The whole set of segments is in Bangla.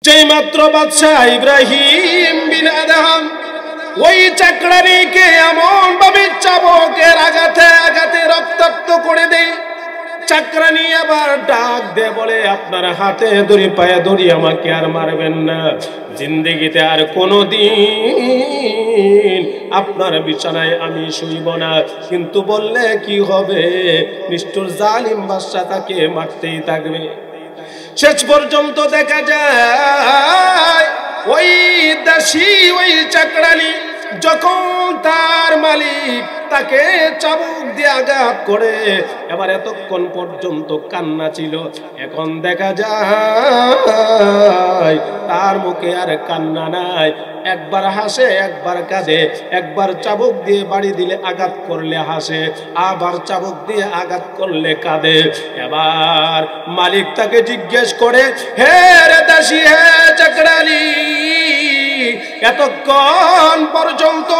যেই মাত্র বাদশাহ ইব্রাহিম বিন আদহাম ওই চাকরানিকে এমন ভাবে চাবুকের আঘাতে আঘাতে রক্তাক্ত করে দেয়, চাকরানি আবার ডাক দে বলে, আপনার হাতে দড়ি পায়ে দড়ি, আমাকে আর মারবেন না, জিন্দেগিতে আর কোনোদিন আপনার বিছানায় আমি শুইব না। কিন্তু বললে কি হবে, নিষ্ঠুর জালিম বাদশা তাকে মারতেই থাকবে। শেষ পর্যন্ত দেখা যায় ওই দাসী ওই চাকরানি যখন তার মালিক তাকে চাবুক দিয়ে আঘাত করে, এবার এতক্ষণ পর্যন্ত কান্না ছিল, এখন দেখা যায় তার মুখে আর কান্না নাই, একবার হাসে একবার কাঁদে, একবার চাবুক দিয়ে বাড়ি দিলে আঘাত করলে হাসে, আবার চাবুক দিয়ে আঘাত করলে কাঁদে। এবার মালিক তাকে জিজ্ঞেস করে, হে রে দাসী, হে চাকরানি, এতক্ষণ পর্যন্ত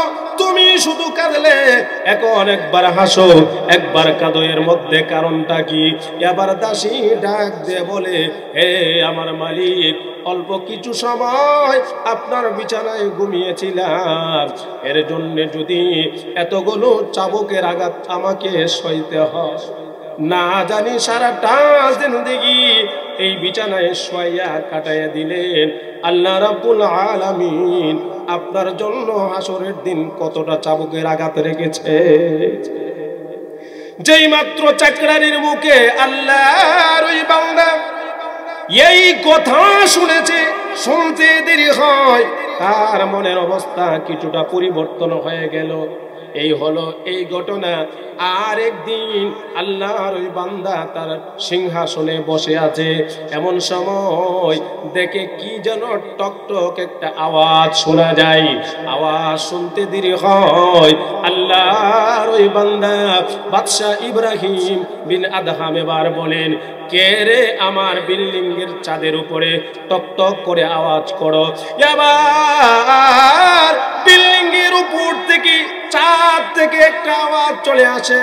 তুমি শুধু কাঁদলে, এখন একবার হাসো একবার কাঁদো, এর মধ্যে কারণটা কি? এবার দাসী ডাক দিয়ে বলে, হে আমার মালিক, অল্প কিছু সময় আপনার বিছানায় ঘুমিয়েছিলাম, এর জন্য যদি এতগুলো চাবুকের আঘাত আমাকে সইতে হয়, না জানি সারাটা জিন্দেগি এই বিছানায় শোয়া কাটাইয়া দিলেন। আল্লাহ রাব্বুল আলামিন আপনার জন্য হাসরের দিন কতটা চাবুকের আঘাত রেখেছে। যেই মাত্র চাকরানির মুখে আল্লাহর ওই বান্দা এই কথা শুনেছে, শুনতে দেরি হয়, তার মনের অবস্থা কিছুটা পরিবর্তন হয়ে গেল। এই হলো এই ঘটনা। আর একদিন আল্লাহর ওই বান্দা তার সিংহাসনে বসে আছে, এমন সময় দেখে কি যেন টকটক একটা আওয়াজ শোনা যায়। আওয়াজ শুনতে দেরি হয়, আল্লাহর ওই বান্দা বাদশাহ ইব্রাহিম বিন আদহাম এবার বলেন, কে রে আমার বিল্ডিং এর চাঁদের উপরে টকটক করে আওয়াজ করো। এবার বিল্ডিং এর উপর থেকে চাঁদ থেকে একটা আওয়াজ চলে আসে,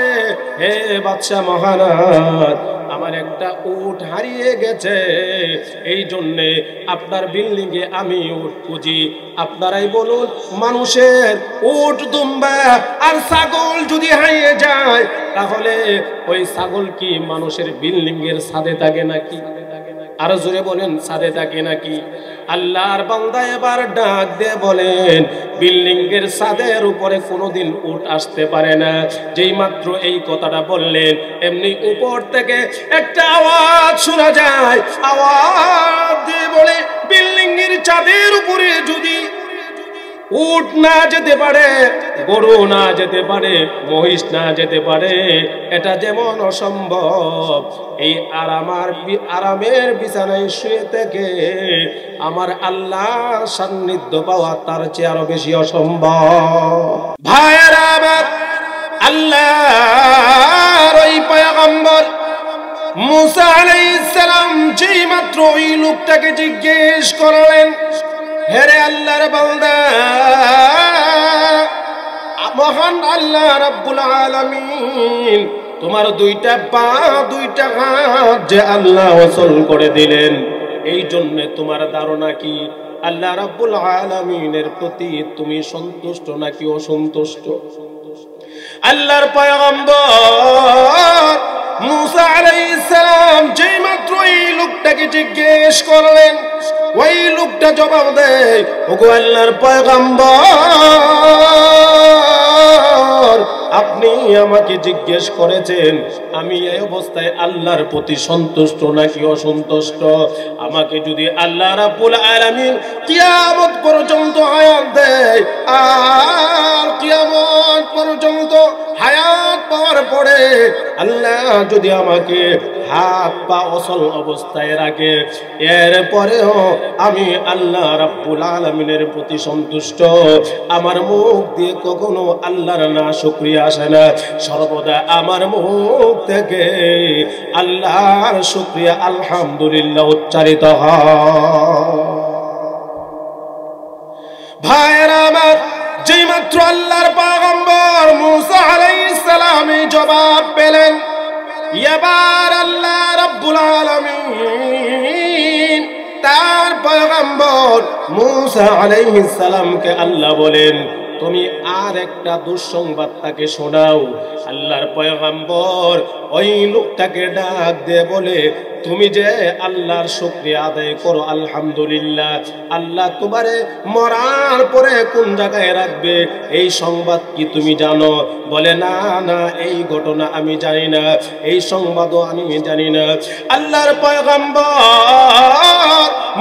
হে বাদশা মহারাজ, আমার একটা উট হারিয়ে গেছে, এই জন্যে আপনার বিল্ডিং এ আমি উট খুঁজি। আপনারাই বলুন, মানুষের উট দুম্বা আর ছাগল যদি হারিয়ে যায়, তাহলে ওই ছাগল কি মানুষের বিল্ডিং এর ছাদে থাকে নাকি? আরো জোরে বলেন, ছাদে থাকে নাকি? আল্লাহর বান্দা এবার ডাক দিয়ে বলেন, বিল্ডিং এর ছাদের উপরে কোনোদিন উট আসতে পারে না। যেই মাত্র এই কথাটা বললেন, এমনি উপর থেকে একটা আওয়াজ শোনা যায়। আওয়াজ দিয়ে বলে, বিল্ডিং এর ছাদের উপরে যদি উট না যেতে পারে, গরু না যেতে পারে, মহিষ না যেতে পারে, এটা যেমন অসম্ভব, এই আরামের বিছানায় শুয়ে থেকে আমার আল্লাহর সান্নিধ্য পাওয়া তার চেয়ে আরো বেশি অসম্ভব। ভাইয়েরা আমার, আল্লাহর ওই পয়গম্বর মুসা আলাইহিস সালাম যেই মাত্র ওই লোকটাকে জিজ্ঞেস করলেন, হেরে আল্লাহর বান্দা, মহান আল্লাহ রাব্বুল আলামিন তোমার দুইটা পা দুইটা হাত যে আল্লাহ ওসল করে দিলেন, এই জন্য তোমার ধারণা কি আল্লাহ রাব্বুল আলামিনের প্রতি তুমি সন্তুষ্ট নাকি অসন্তুষ্ট? আল্লাহর পয়গম্বর মুসা আলাইহিস সালাম যেই মাত্র এই লোকটাকে জিজ্ঞেস করলেন, ওই লোকটা জবাব দেয়, ওগো আল্লাহর পয়গম্বর, আপনি আমাকে জিজ্ঞেস করেছেন আমি এই অবস্থায় আল্লাহর প্রতি সন্তুষ্ট নাকি অসন্তুষ্ট। আমাকে যদি আল্লাহ রাব্বুল আলামিন কিয়ামত পর্যন্ত হায়াত দেয়, আর কিয়ামত পর্যন্ত হায়াত পাওয়ার পরে আল্লাহ যদি আমাকে হাত পা অচল অবস্থায় রাখে, এরপরেও আমি আল্লাহ রাব্বুল আলামিনের প্রতি সন্তুষ্ট। আমার মুখ দিয়ে কখনো আল্লাহর না শুকরিয়া আসে না, সর্বদা আমার মুখ থেকে আল্লাহর শুকরিয়া আলহামদুলিল্লাহ উচ্চারিত হয়। ভাইয়েরা আমার, যেই মাত্র আল্লাহর পয়গম্বর মুসা আলাইহিস সালাম জবাব পেলেন, এবার আল্লাহ রাব্বুল আলামিন তার পয়গম্বর মূসা আলাইহিস সালামকে আল্লাহ বলেন, তুমি আর একটা দুঃসংবাদ তাকে শোনাও। আল্লাহর পয়গম্বর ওই লোকটাকে ডাক দিয়ে বলে, তুমি যে আল্লাহর শুকরিয়া আদায় করো, আলহামদুলিল্লাহ, আল্লাহ তোমারে মরার পরে কোন জায়গায় রাখবে এই সংবাদ কি তুমি জানো? বলে, না না, এই ঘটনা আমি জানি না, এই সংবাদও আমি জানি না। আল্লাহর পয়গম্বর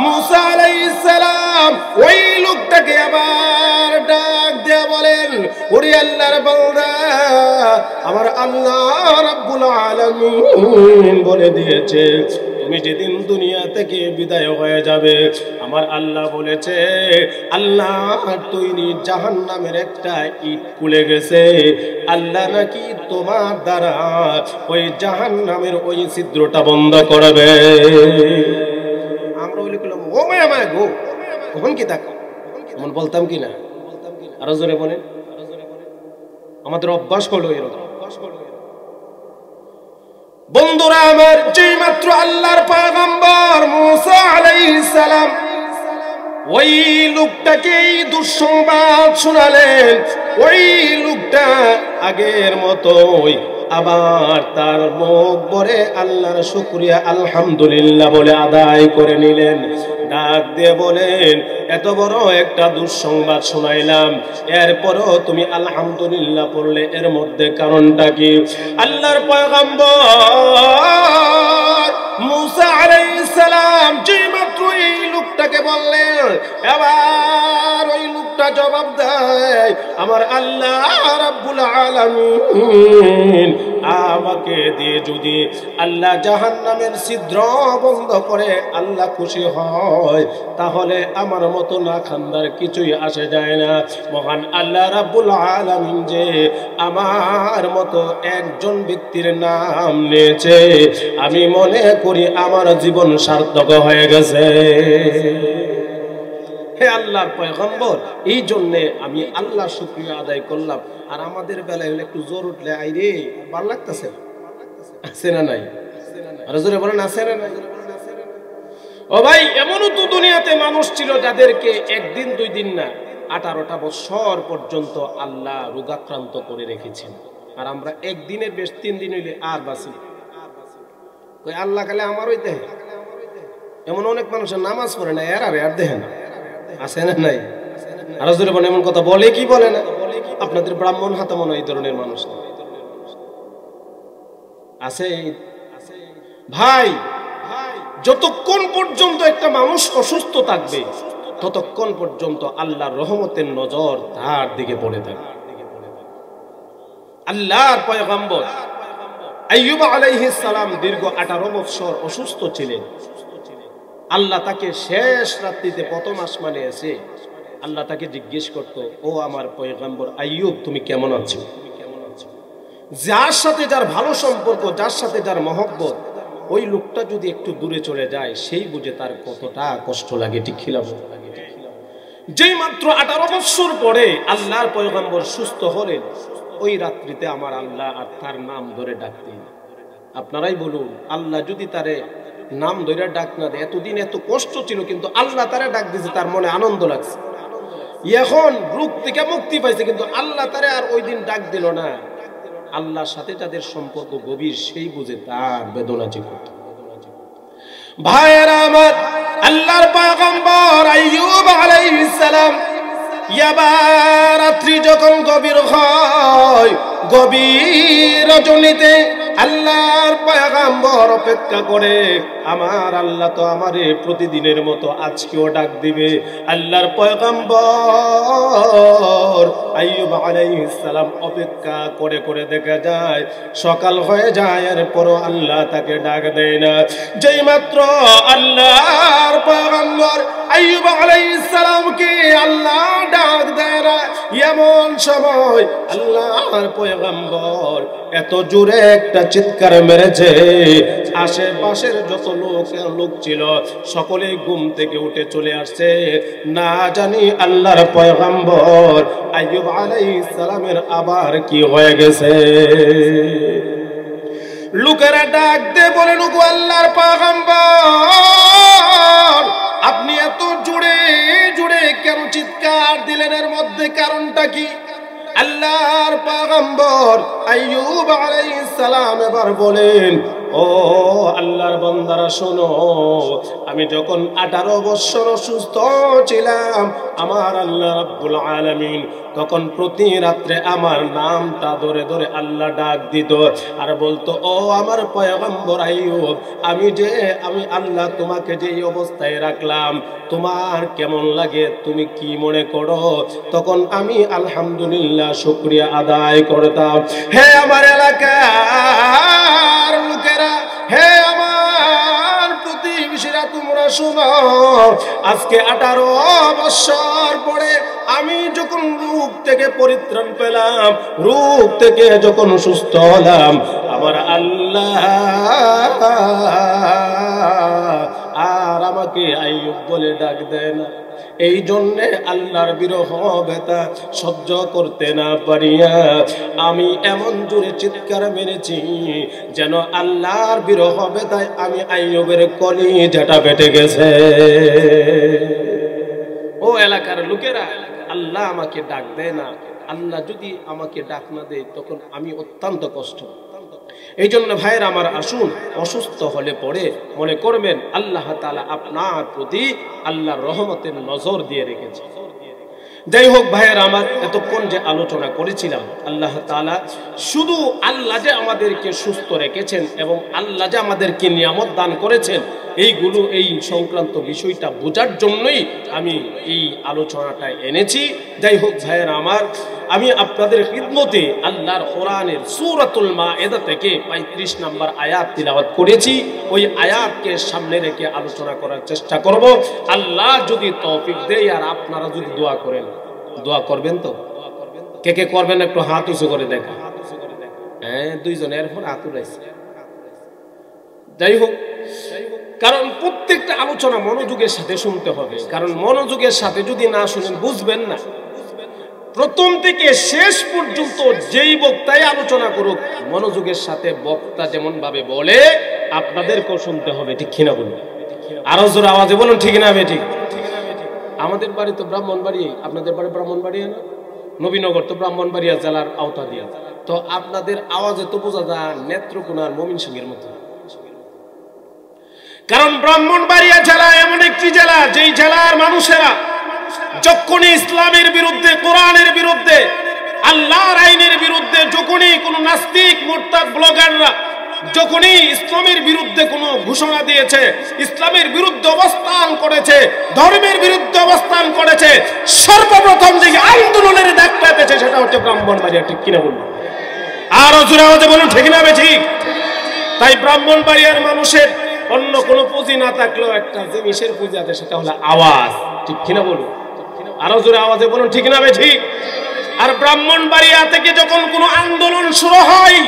মূসা আলাইহিস সালাম ওই লোকটাকে আবার ডাক দিয়ে বলেন, ওরে আল্লাহর বান্দা, আমার আল্লাহ রাব্বুল আলামিন বলে দিয়েছে তুমি যেদিন দুনিয়া থেকে বিদায় হয়ে যাবে, আমার আল্লাহ বলেছে আল্লাহ তৈরি জাহান্নামের একটা ইট খুলে গেছে, আল্লাহ নাকি তোমার দ্বারা ওই জাহান্নামের ওই ছিদ্রটা বন্ধ করবে। আমরা বলি করলাম, ও মায়া মায়া গো, কখন কি তাক এমন বলতাম কি না? আরো জোরে বলেন। আমাদের অভ্যাস হলো এরকম। বন্ধুরা আমার, যেই মাত্র আল্লাহর পয়গম্বর মূসা আলাইহিস সালাম ওই লোকটাকে দুঃসংবাদ শোনালেন, ওই লোকটা আগের মতোই আবার তার মুখ ভরে আল্লাহর শুকরিয়া আলহামদুলিল্লাহ বলে আদায় করে নিলেন। ডাক দিয়ে বলেন, এত বড় একটা দুঃসংবাদ শোনাইলাম, এরপরও তুমি আলহামদুলিল্লাহ পড়লে, এর মধ্যে কারণটা কি? আল্লাহর পয়গম্বর মূসা আলাইহিস সালাম যেই মাত্র এই লোকটাকে বললেন, এবার ওই লোকটা জবাব দেয়, আমার আল্লাহ রাব্বুল আলামিন আমাকে দিয়ে যদি আল্লাহ জাহান্নামের ছিদ্র বন্ধ করে আল্লাহ খুশি হয়, তাহলে আমার মতো না খান্দার কিছুই আসে যায় না। মহান আল্লাহ রাব্বুল আলামিন যে আমার মতো একজন ব্যক্তির নাম নিয়েছে, আমি মনে করি আমার জীবন সার্থক হয়ে গেছে। হে আল্লাহর পয়গম্বর, এই জন্য আমি আল্লাহ শুকরিয়া আদায় করলাম। আর আমাদের বেলায় হলে একটু জোর উঠলে, আইরে ভালো লাগতেছে, আছে না নাই? আর জোরে বলেন, আছে না নাই? ও ভাই, এমনও তো দুনিয়াতে মানুষ ছিল যাদেরকে একদিন দুই দিন না 18টা বছর পর্যন্ত আল্লাহ রোগাক্রান্ত করে রেখেছেন। আর আমরা একদিনের বেশ 3 দিন হইলে আর বাঁচি, কই আল্লাহ কালে আমার ওই দেহে। এমন অনেক মানুষের নামাজ পড়ে না, এর আর দেহে না, আছে না নাই? আর জোরে বলেন, এমন কথা বলে কি বলে না? আপনাদের ব্রাহ্মণ হাতে মনে এই ধরনের মানুষ আছে ভাই। যতক্ষণ পর্যন্ত একটা মানুষ অসুস্থ থাকবে, ততক্ষণ পর্যন্ত আল্লাহর রহমতের নজর তার দিকে পড়ে থাকবে। আল্লাহর পয়গম্বর আইয়ুব আলাইহিস সালাম দীর্ঘ 18 বছর অসুস্থ ছিলেন। আল্লাহ তাকে শেষ রাত্রিতে প্রথম আসমানে এসে আল্লাহ তাকে জিজ্ঞেস করত, ও আমার পয়গম্বর আইয়ুব, তুমি কেমন আছো? যার সাথে যার ভালো সম্পর্ক, যার সাথে যার মহব্বত, ওই লোকটা যদি একটু দূরে চলে যায়, সেই বুঝে তার কতটা কষ্ট লাগে। ঠিক খিলাফ। যেই মাত্র 18 বছর পরে আল্লাহর পয়গম্বর সুস্থ হলেন, ওই রাত্রিতে আমার আল্লাহ আর তার নাম ধরে ডাকতেন। আপনারাই বলুন, আল্লাহ যদি তারে নাম ধরে ডাক না দেয়, এতদিন এত কষ্ট ছিল, কিন্তু আল্লাহ তারে ডাক দিয়েছে, তার মনে আনন্দ লাগছে, এখন রোগ থেকে মুক্তি পাইছে, কিন্তু আল্লাহ তারে আর ওই দিন ডাক দিল না। আল্লাহর সাথে যাদের সম্পর্ক গভীর, সেই বুঝে তার বেদনা ছিল। ভাইয়েরা আমার, আল্লাহর পয়গম্বর আইয়ুব আলাইহিস সালাম রাত্রি যখন গভীর হয়, গভীর রজনীতে আল্লাহর পয়গম্বর অপেক্ষা করে, আমার আল্লাহ তো আমারে প্রতিদিনের মতো আজকেও ডাক দিবে। আল্লাহর পয়গম্বর আইয়ুব আলাইহিস সালাম অপেক্ষা করে করে দেখা যায় সকাল হয়ে যায়, এরপরও আল্লাহ তাকে ডাক দেয় না। যেই মাত্র আল্লাহর পয়গম্বর আইয়ুব আলাইহিস সালামকে আল্লাহ ডাক দেয় না, এমন সময় আল্লাহর পয়গম্বর এত জোরে একটা চিৎকার মেরেছে, আশেপাশের যত লোক ছিল সকলে ঘুম থেকে উঠে চলে আসছে। না জানি আল্লাহর পয়গম্বর আইয়ুব আলাইহিস সালামের আবার কি হয়ে গেছে। লোকেরা ডাক দিয়ে বলেন, ওগো আল্লাহর পয়গম্বর, আপনি এত জোরে কেন চিৎকার দিলেন, এর মধ্যে কারণটা কি? আল্লাহর পয়গম্বর আইয়ুব আলাইহিস সালাম এবার বলেন, ও আল্লাহর বান্দারা শোনো, আমি যখন 18 বছর অসুস্থ ছিলাম, আমার আল্লাহ রাব্বুল আলামিন তখন প্রতি রাত্রে আমার নামটা ধরে ধরে আল্লাহ ডাক দিত আর বলতো, ও আমার পয়গম্বর আইয়ুব, আমি আল্লাহ তোমাকে যে অবস্থায় রাখলাম তোমার কেমন লাগে, তুমি কি মনে করো? তখন আমি আলহামদুলিল্লাহ শুকরিয়া আদায় করতাম। হে আমার এলাকার লোকেরা, হে আমার প্রতিবেশীরা, তোমরা শোনো, আজকে 18 বছর পরে আমি যখন রোগ থেকে পরিত্রাণ পেলাম, রোগ থেকে যখন সুস্থ হলাম, আমার আল্লাহ আর আমাকে আইয়ুব বলে ডাক দেয় না। এই জন্যে আল্লাহর বিরহ ব্যথা সহ্য করতে না পারিয়া আমি এমন জোরে চিৎকার মেরেছি যেন আল্লাহর বিরহ ব্যথায় আমি আইয়ুবের কলিজাটা ফেটে গেছে। ও এলাকার লোকেরা, আল্লাহ আমাকে ডাক দেয় না, আল্লাহ যদি আমাকে ডাক না দেয় তখন আমি অত্যন্ত কষ্ট। এই জন্য ভাইয়ের আমার, আসুন অসুস্থ হলে পরে মনে করবেন আল্লাহ তাআলা আপনার প্রতি আল্লাহর রহমতের নজর দিয়ে রেখেছে। যাই হোক ভাইয়ের আমার, এতক্ষণ যে আলোচনা করেছিলাম, আল্লাহ তাআলা শুধু আল্লাহ যে আমাদেরকে সুস্থ রেখেছেন এবং আল্লাহ যে আমাদেরকে নিয়ামত দান করেছেন, এইগুলো এই সংক্রান্ত বিষয়টা বোঝার জন্যই আমি এই আলোচনাটা এনেছি। যাই হোক ভাইয়ের আমার, আমি আপনাদের খিদমতে আল্লাহর কোরআনের সূরাতুল মায়েদা থেকে 35 নম্বর আয়াত তিলাওয়াত করেছি। ওই আয়াতকে সামনে রেখে আলোচনা করার চেষ্টা করব, আল্লাহ যদি তৌফিক দেয়। আর আপনারা যদি দোয়া করেন, দোয়া করবেন তো? কে কে করবেন একটু হাত উঁচু করে দেখা। হ্যাঁ, দুইজনের পর হাত উঠাইছে। যাই হোক, কারণ প্রত্যেকটা আলোচনা মনোযোগের সাথে শুনতে হবে, কারণ মনোযোগের সাথে যদি না শুনেন বুঝবেন না। প্রথম থেকে শেষ পর্যন্ত যেই বক্তাই আলোচনা করুক, মনোযোগের সাথে বক্তা যেমন ভাবে বলে আপনাদেরকেও শুনতে হবে, ঠিক কিনা বলুন? আরো জোরে আওয়াজে বলুন, ঠিক না বে ঠিক? আমাদের বাড়ি তো ব্রাহ্মণবাড়ি, আপনাদের বাড়ি ব্রাহ্মণবাড়িয়া না? নবীনগর তো ব্রাহ্মণবাড়িয়া জেলার আওতা দিয়া। তো আপনাদের আওয়াজে তো বোঝা যায় নেত্রকোনার ময়মনসিংহের মতো। কারণ ব্রাহ্মণবাড়িয়া জেলা এমন একটি জেলা, যেই জেলার মানুষেরা যখনই ইসলামের বিরুদ্ধে, কোরআনের বিরুদ্ধে, আল্লাহর আইনের বিরুদ্ধে, যখনই কোনো নাস্তিক মুরতাদ ব্লগাররা যখনই ইসলামের বিরুদ্ধে কোনো ঘোষণা দিয়েছে, ইসলামের বিরুদ্ধে অবস্থান করেছে, ধর্মের বিরুদ্ধে অবস্থান করেছে, সর্বপ্রথম যে আন্দোলনের ডাক পেতেছে সেটা হচ্ছে ব্রাহ্মণবাড়িয়া, ঠিক কিনা বলুন? আরো জোরে আওয়াজে বলুন, ঠিক না বে ঠিক? তাই ব্রাহ্মণবাড়িয়ার মানুষের অন্য কোনো পুঁজি না থাকলেও একটা জিনিসের পুঁজি আছে, সেটা হলো আওয়াজ, ঠিক কিনা বলুন? আরো জোরে আওয়াজে বলুন, ঠিক না বে ঠিক? আর ব্রাহ্মণবাড়িয়া থেকে যখন কোনো আন্দোলন শুরু হয়,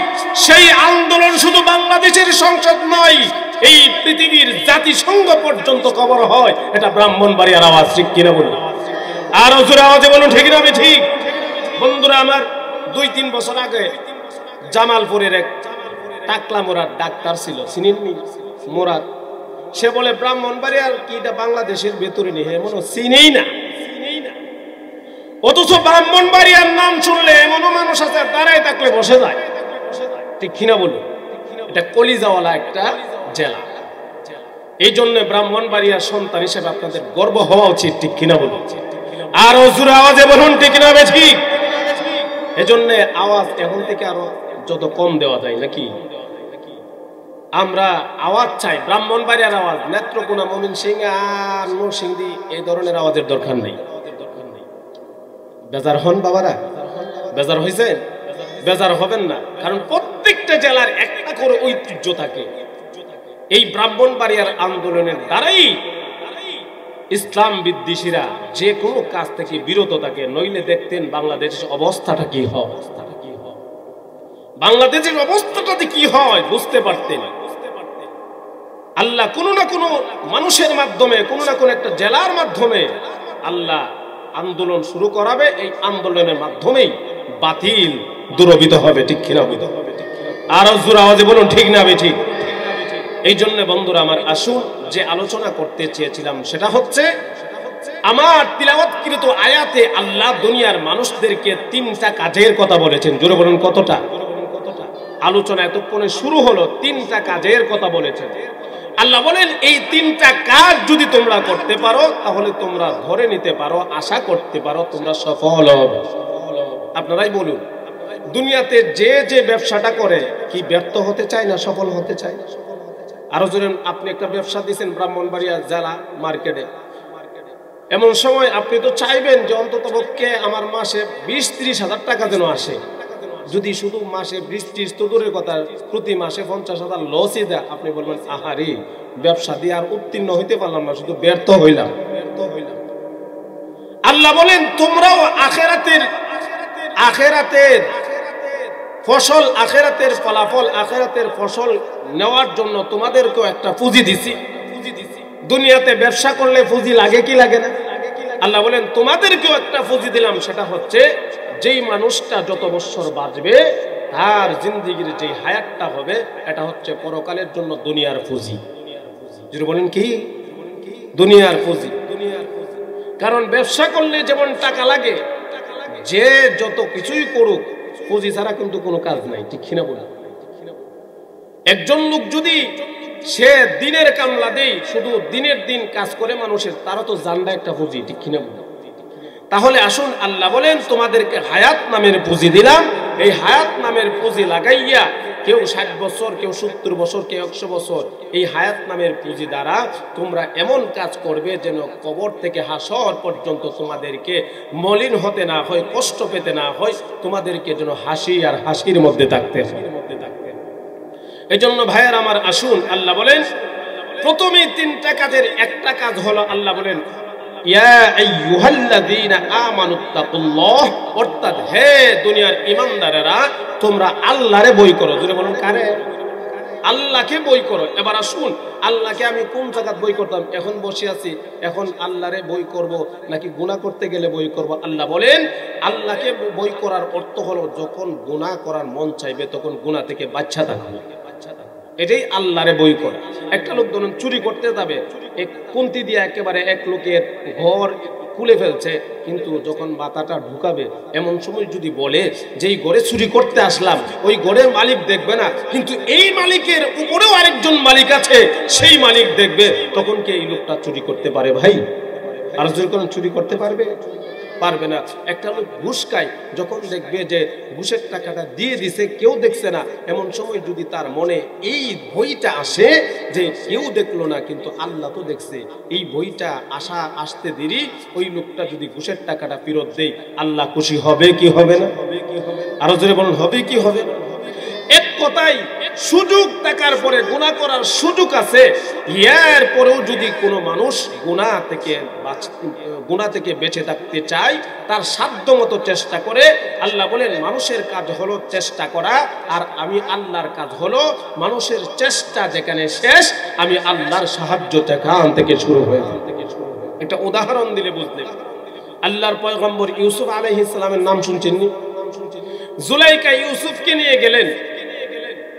সেই আন্দোলন শুধু বাংলাদেশের সংসদ নয়, এই পৃথিবীর জাতিসংঘ পর্যন্ত খবর হয়, এটা ব্রাহ্মণবাড়িয়ার আওয়াজ, ঠিক কিনা বলুন? আরো জোরে আওয়াজে বলুন, ঠিক না বে ঠিক? বন্ধুরা আমার, 2-3 বছর আগে জামালপুরের এক টাকলা মোরাদ ডাক্তার ছিল, চিনেননি মোরাদ? সে বলে ব্রাহ্মণবাড়িয়ার কি এটা বাংলাদেশের ভেতরে নেই, এমন চিনেই না। অথচ ব্রাহ্মণবাড়িয়ার নাম শুনলে এমনও মানুষ আছে দাঁড়ায় থাকলে বসে যায়, ঠিক কিনা বলুন? এটা কলিজাওয়ালা একটা জেলা। এই জন্য ব্রাহ্মণবাড়িয়ার সন্তান হিসেবে আপনাদের গর্ব হওয়া উচিত, ঠিক কিনা বলুন? আর জোরে আওয়াজে বলুন, ঠিক না বে ঠিক? এজন্য আওয়াজ এখন থেকে আরো যত কম দেওয়া যায় নাকি, আমরা আওয়াজ চাই ব্রাহ্মণবাড়িয়ার আওয়াজ, নেত্রকোনা, ময়মনসিংহ আর নরসিংদী এই ধরনের আওয়াজের দরকার নেই। বেজার হন বাবারা? বেজার হয়েছেন? বেজার হবেন না, কারণ প্রত্যেকটা জেলার একটা করে ঐতিহ্য থাকে। এই ব্রাহ্মণবাড়িয়ার আন্দোলনের দ্বারাই ইসলাম বিদ্বেষীরা যে কোনো কাজ থেকে বিরত থাকে, নইলে দেখতেন বাংলাদেশের অবস্থাটা কি হয়, বাংলাদেশের অবস্থাটাতে কি হয় বুঝতে পারতেন। আল্লাহ কোনো না কোনো মানুষের মাধ্যমে, কোনো না কোনো একটা জেলার মাধ্যমে আল্লাহ আন্দোলন শুরু করাবে, এই আন্দোলনের মাধ্যমেই বাতিল দূরীভূত হবে, ঠিক কিনা? আর জোরে আওয়াজে বলুন, ঠিক না বে ঠিক? এই জন্য বন্ধুরা আমার, আসুন যে আলোচনা করতে চেয়েছিলাম সেটা হচ্ছে আমার তিলাওয়াতকৃত আয়াতে আল্লাহ দুনিয়ার মানুষদেরকে তিনটা কাজের কথা বলেছেন। জোরে বলুন কতটা? আলোচনা এতক্ষণে শুরু হলো, তিনটা কাজের কথা বলেছেন। আল্লাহ বলেন এই তিনটা কাজ যদি তোমরা করতে পারো তাহলে তোমরা ধরে নিতে পারো, আশা করতে পারো তোমরা সফল হবে। আপনারাই বলুন, দুনিয়াতে যে যে ব্যবসাটা করে কি ব্যর্থ হতে চায় না সফল হতে চায়? আরো জোরে, আপনি একটা ব্যবসা দিয়েছেন ব্রাহ্মণবাড়িয়া জেলা মার্কেটে, এমন সময় আপনি তো চাইবেন যে অন্তত পক্ষে আমার মাসে 20-30 হাজার টাকা যেন আসে। যদি শুধু মাসে 20-30 তো দূরের কথা, প্রতি মাসে 50,000 লসই দেয়, আপনি বলবেন আহারে ব্যবসা দিয়ে আর উত্তীর্ণ হইতে পারলাম না, শুধু ব্যর্থ হইলাম। আল্লাহ বলেন তোমরাও আখেরাতের ফসল, আখেরাতের ফলাফল, আখেরাতের ফসল নেওয়ার জন্য তোমাদেরকেও একটা পুঁজি দিছি। দুনিয়াতে ব্যবসা করলে পুঁজি লাগে কি লাগে না? আল্লাহ বলেন তোমাদেরকেও একটা পুঁজি দিলাম, সেটা হচ্ছে যেই মানুষটা যত বছর বাঁচবে তার জিন্দেগির যে হায়াতটা হবে এটা হচ্ছে পরকালের জন্য দুনিয়ার পুঁজি। যদি বলেন কি দুনিয়ার পুঁজি? কারণ ব্যবসা করলে যেমন টাকা লাগে, যে যত কিছুই করুক পুঁজি ছাড়া কিন্তু কোনো কাজ নাই, ঠিক কিনা বলুন? একজন লোক যদি সে দিনের কামলা দেয়, শুধু দিনের দিন কাজ করে মানুষের, তারা তো জানলা একটা পুঁজি, ঠিক কিনা বলুন? তাহলে আসুন, আল্লাহ বলেন তোমাদেরকে হায়াত নামের পুঁজি দিলাম। এই হায়াত নামের পুঁজি লাগাইয়া কেউ 60 বছর, কেউ 70 বছর, কেউ 100 বছর, এই হায়াত নামের পুঁজি দ্বারা তোমরা এমন কাজ করবে যেন কবর থেকে হাসর পর্যন্ত তোমাদেরকে মলিন হতে না হয়, কষ্ট পেতে না হয়, তোমাদেরকে যেন হাসি আর হাসির মধ্যে থাকতে হয়। এই জন্য ভাইয়ের আমার আসুন, আল্লাহ বলেন প্রথমেই তিনটা কাজের একটা কাজ হলো, আল্লাহ বলেন ইয়া আইয়ুহাল্লাযীনা আমানুত্তাকুল্লাহ, অর্থাৎ হে দুনিয়ার ঈমানদারেরা তোমরা আল্লাহরে ভয় করো। জোরে বলুন কারে? আল্লাহকে ভয় করো। এবার আসুন, আল্লাহকে আমি কোন জায়গায় ভয় করতাম, এখন বসে আছি, এখন আল্লাহরে ভয় করব নাকি গুনাহ করতে গেলে ভয় করব? আল্লাহ বলেন আল্লাহকে ভয় করার অর্থ হলো যখন গুনাহ করার মন চাইবে তখন গুনাহ থেকে বাঁচা থাকবে, এটাই আল্লাহরে ভয় করা। একটা লোক ধরুন চুরি করতে যাবে, এক কুন্তি দিয়ে একেবারে এক লোকের ঘর খুলে ফেলছে, কিন্তু যখন মাথাটা ঢুকাবে এমন সময় যদি বলে যে এই ঘরে চুরি করতে আসলাম, ওই ঘরের মালিক দেখবে না, কিন্তু এই মালিকের উপরেও আরেকজন মালিক আছে, সেই মালিক দেখবে, তখন কি এই লোকটা চুরি করতে পারে? ভাই আর যদি কোনো চুরি করতে পারবে? পারবে না। একটা লোক ঘুষ খায়, যখন দেখবে যে ঘুষের টাকাটা দিয়ে দিছে কেউ দেখছে না, এমন সময় যদি তার মনে এই ভয়টা আসে যে কেউ দেখলো না কিন্তু আল্লাহ তো দেখছে, এই ভয়টা আসতে দেরি, ওই লোকটা যদি ঘুষের টাকাটা ফেরত দেয় আল্লাহ খুশি হবে কি হবে না? আরো জোরে বলুন হবে কি হবে? এক কথাই সুযোগ থাকার পরে গুনাহ করার সুযোগ আছে, এর পরেও যদি কোনো মানুষ গুনাহ থেকে বেঁচে থাকতে চায় তার সাধ্যমতো চেষ্টা করে, আল্লাহ বলেন মানুষের কাজ হলো চেষ্টা করা, আর আমি আল্লাহর কাজ হলো মানুষের চেষ্টা যেখানে শেষ আমি আল্লাহর সাহায্য সেখান থেকে শুরু হয়ে যায়। একটা উদাহরণ দিলে বুঝলেন। আল্লাহর পয়গম্বর ইউসুফ আলাইহিস সালামের নাম শুনছেন? জুলাইখা ইউসুফকে নিয়ে গেলেন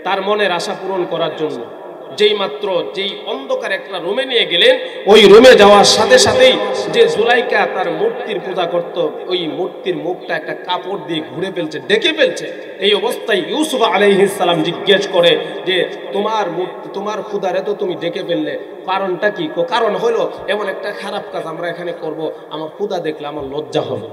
তার মনের আশা পূরণ করার জন্য। যেই অন্ধকার একটা রুমে নিয়ে গেলেন, ওই রুমে যাওয়ার সাথে সাথেই যে জুলাইখা তার মূর্তির পূজা করত, ওই মূর্তির মুখটা একটা কাপড় দিয়ে ঘুরে ফেলছে, ডেকে ফেলছে। এই অবস্থায় ইউসুফ আলাইহিস সালাম জিজ্ঞেস করে যে তোমার খুদারে তো তুমি ডেকে ফেললে, কারণটা কি? কারণ হলো এমন একটা খারাপ কাজ আমরা এখানে করব, আমার খুদা দেখলে আমার লজ্জা হবে।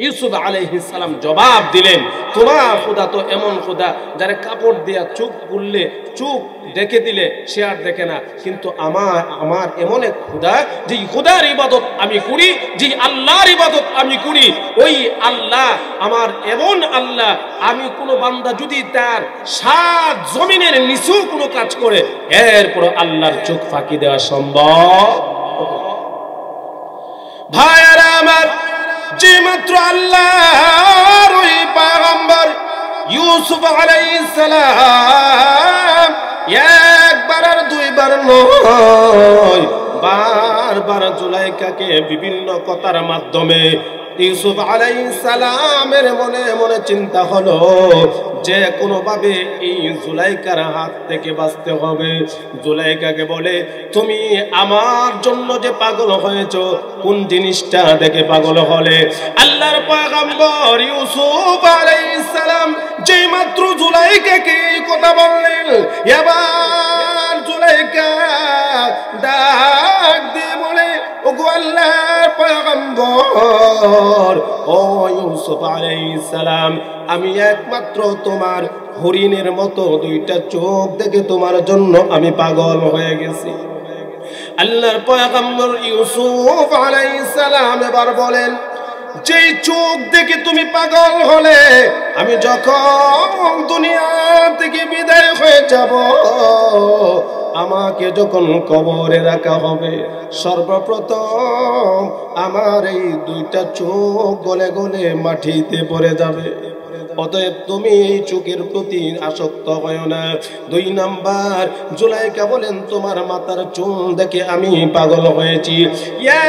ইউসুফ আলাইহিস সালাম জবাব দিলেন, তোমার খোদা তো এমন খোদা যারা কাপড় দিয়া চোখ খুললে চোখ ডেকে দিলে সে আর দেখে না, কিন্তু আমার এমন এক খোদা যে খোদার ইবাদত আমি করি, যে আল্লাহর ইবাদত আমি করি, ওই আল্লাহ আমার এমন আল্লাহ, আমি কোনো বান্দা যদি তার 7 জমিনের নিচু কোনো কাজ করে এরপর আল্লাহর চোখ ফাঁকি দেওয়া সম্ভব? ভাইরা আমার, যে মাত্র আল্লাহর ওই পয়গম্বর ইউসুফ আলাইহিস সালাম একবার আর দুইবার নয়, বারবার জুলাইখাকে বিভিন্ন কথার মাধ্যমে ইউসুফ আলাইহিস সালামের মনে মনে চিন্তা হলো যে কোনোভাবে এই জুলাইকার হাত থেকে বাঁচতে হবে। জুলাইকাকে বলে, তুমি আমার জন্য যে পাগল হয়েছো, কোন জিনিসটা দেখে পাগল হলে? আল্লাহর পয়গম্বর ইউসুফ আলাইহিস সালাম যেই মাত্র জুলাইকাকে এই কথা বললেন, এবার জুলাইকা ডাক দিয়ে বলে, ওগো আল্লাহর পয়গম্বর, ও ইউসুফ আলাইহিস সালাম, আমি একমাত্র তোমার হরিণের মতো দুইটা চোখ দেখে তোমার জন্য আমি পাগল হয়ে গেছি। আল্লাহর পয়গম্বর ইউসুফ আলাইহিস সালাম এবার বলেন, যেই চোখ দেখে তুমি পাগল হলে, আমি যখন দুনিয়া থেকে বিদায় হয়ে যাব, আমাকে যখন কবরে রাখা হবে, সর্বপ্রথম আমার এই দুইটা চোখ গলে গলে মাটিতে পড়ে যাবে। অতএব তুমি এই চোখের প্রতি আসক্ত হয় না। 2 নাম্বার, জুলাইকা বলেন, তোমার মাথার চুল দেখে আমি পাগল হয়েছি।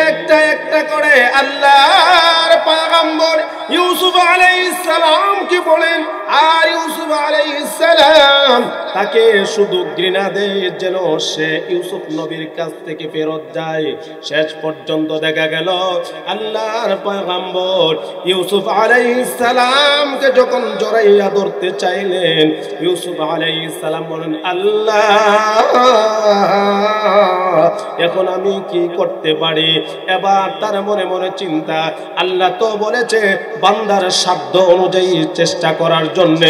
একটা একটা করে আল্লাহর পয়গম্বর ইউসুফ আলাইহিস সালাম কি বলেন, আর ইউসুফ আলাইহিস সালাম তাকে শুধু ঘৃণা দেয় যেন সে ইউসুফ নবীর কাছ থেকে ফেরত যায়। শেষ পর্যন্ত দেখা গেল আল্লাহর পয়গম্বর ইউসুফ আলাইহিস সালামকে যখন জড়াইয়া ধরতে চাইলেন, ইউসুফ আলাইহিস সালাম বলেন, আল্লাহ, এখন আমি কি করতে পারি? এবার তার মনে মনে চিন্তা, আল্লাহ তো বলেছে বান্দার সাধ্য অনুযায়ী চেষ্টা করার জন্য।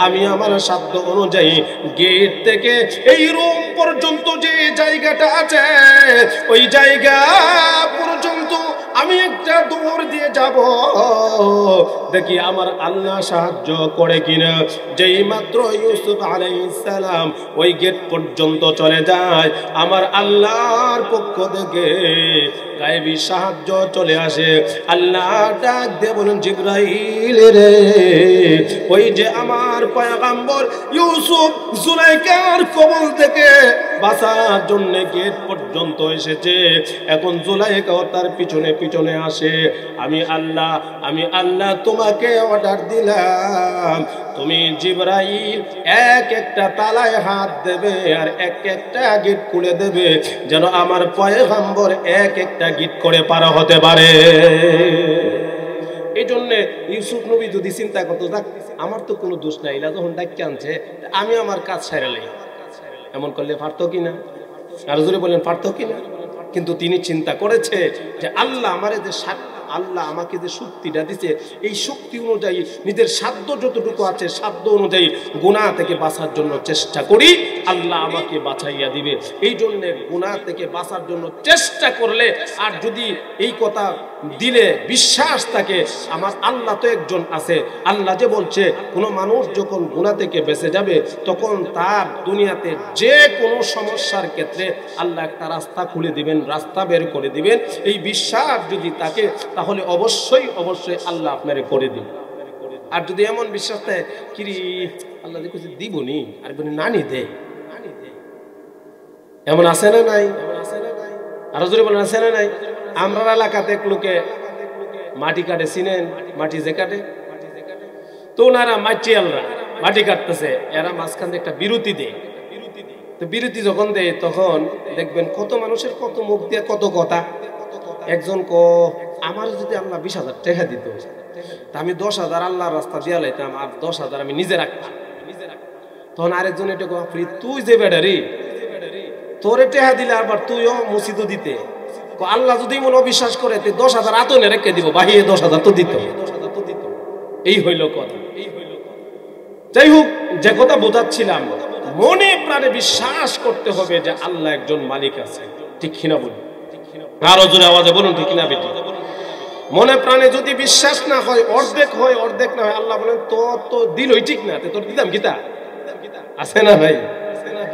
আমি আমার সাধ্য অনুযায়ী গেট থেকে এই রুম পর্যন্ত যে জায়গাটা আছে, ওই জায়গা পর্যন্ত আমি একটা দৌড় দিয়ে যাব, দেখি আমার আল্লাহ সাহায্য করে কিনা। যেই মাত্র ইউসুফ আলাইহিস সালাম ওই গেট পর্যন্ত চলে যায়, আমার আল্লাহর পক্ষ থেকে গায়েবী সাহায্য চলে আসে। আল্লাহ ডাক দিয়ে বলেন, জিবরাইল রে, ওই যে আমার পয়গম্বর ইউসুফ জুলাইকার কবল থেকে বাঁচার জন্য গেট পর্যন্ত এসেছে, এখন জুলাইকাও তার পিছনে পিছনে আসে। আমি আল্লাহ তোমাকে অর্ডার দিলাম, তুমি জিবরাইল এক একটা তালায় হাত দেবে আর এক একটা গেট খুলে দেবে, যেন আমার পয়গম্বর এক একটা গেট করে পার হতে পারে। এই জন্য ইউসুফ নবী যদি চিন্তা করতো, দেখ আমার তো কোনো দোষ নাই, এরা যখন ডাক্তার আনছে আমি আমার কাজ সারালাই, এমন করলে পারতো কিনা? আর জোরে বলেন, পারতো কিনা? কিন্তু তিনি চিন্তা করেছে যে আল্লাহ আমাকে যে শক্তিটা দিছে, এই শক্তি অনুযায়ী নিজের সাধ্য যতটুকু আছে সাধ্য অনুযায়ী গুনাহ থেকে বাঁচার জন্য চেষ্টা করি, আল্লাহ আমাকে বাঁচাইয়া দিবে। এই জন্য গুনাহ থেকে বাঁচার জন্য চেষ্টা করলে, আর যদি এই কথা দিলে বিশ্বাস থাকে আমার আল্লাহ তো একজন আছে, আল্লাহ যে বলছে কোনো মানুষ যখন গুনাহ থেকে বেঁচে যাবে তখন তার দুনিয়াতে যে কোনো সমস্যার ক্ষেত্রে আল্লাহ একটা রাস্তা খুলে দিবেন, রাস্তা বের করে দিবেন। এই বিশ্বাস যদি থাকে তাহলে অবশ্যই আল্লাহ আপনারে করে দিবেন। আর যদি এমন বিশ্বাস থাকে কিরি আল্লাহ দেখছি দিবনি, আর নানি দে, এমন আছে না নাই? আরো জোরে বলেন, আছে না নাই? আমরা এলাকাতে এক লোকে মাটি কাটে, চিনেন? মাটি যে কাটে, তো ওনারা মাটিয়ালরা মাটি কাটতেছে, এরা মাঝখান দিয়ে একটা বিরতি দেয়। তো বিরতি যখন দেয় তখন দেখবেন কত মানুষের কত মুখ দিয়ে কত কথা। একজন আমার যদি আল্লাহ 20,000 টাকা দিত, তা আমি 10,000 আল্লাহর রাস্তা দিয়া লাইতাম, আর 10,000 আমি নিজে রাখতাম। তখন আরেকজন এটা তুই যে বেড়ারি, তোরে টাকা দিলে আবার তুইও মসজিদও দিতে, আল্লাহ যদি মনে অবিশ্বাস করে 10,000 আতনে রেখে দিব, বাহিয়ে 10,000 তো দিত। এই হইল কথা। যাই হোক, যে কথা বোঝাচ্ছিলাম, মনে প্রাণে বিশ্বাস করতে হবে যে আল্লাহ একজন মালিক আছে, ঠিক কিনা বলুন? আরো জোরে আওয়াজে বলুন, ঠিক কিনা বেটি? মনে প্রাণে যদি বিশ্বাস না হয়, অর্ধেক না হয়, আল্লাহ বলেন তোর তো দিলই ঠিক না, তোর দিতাম গীতা আছে না নাই?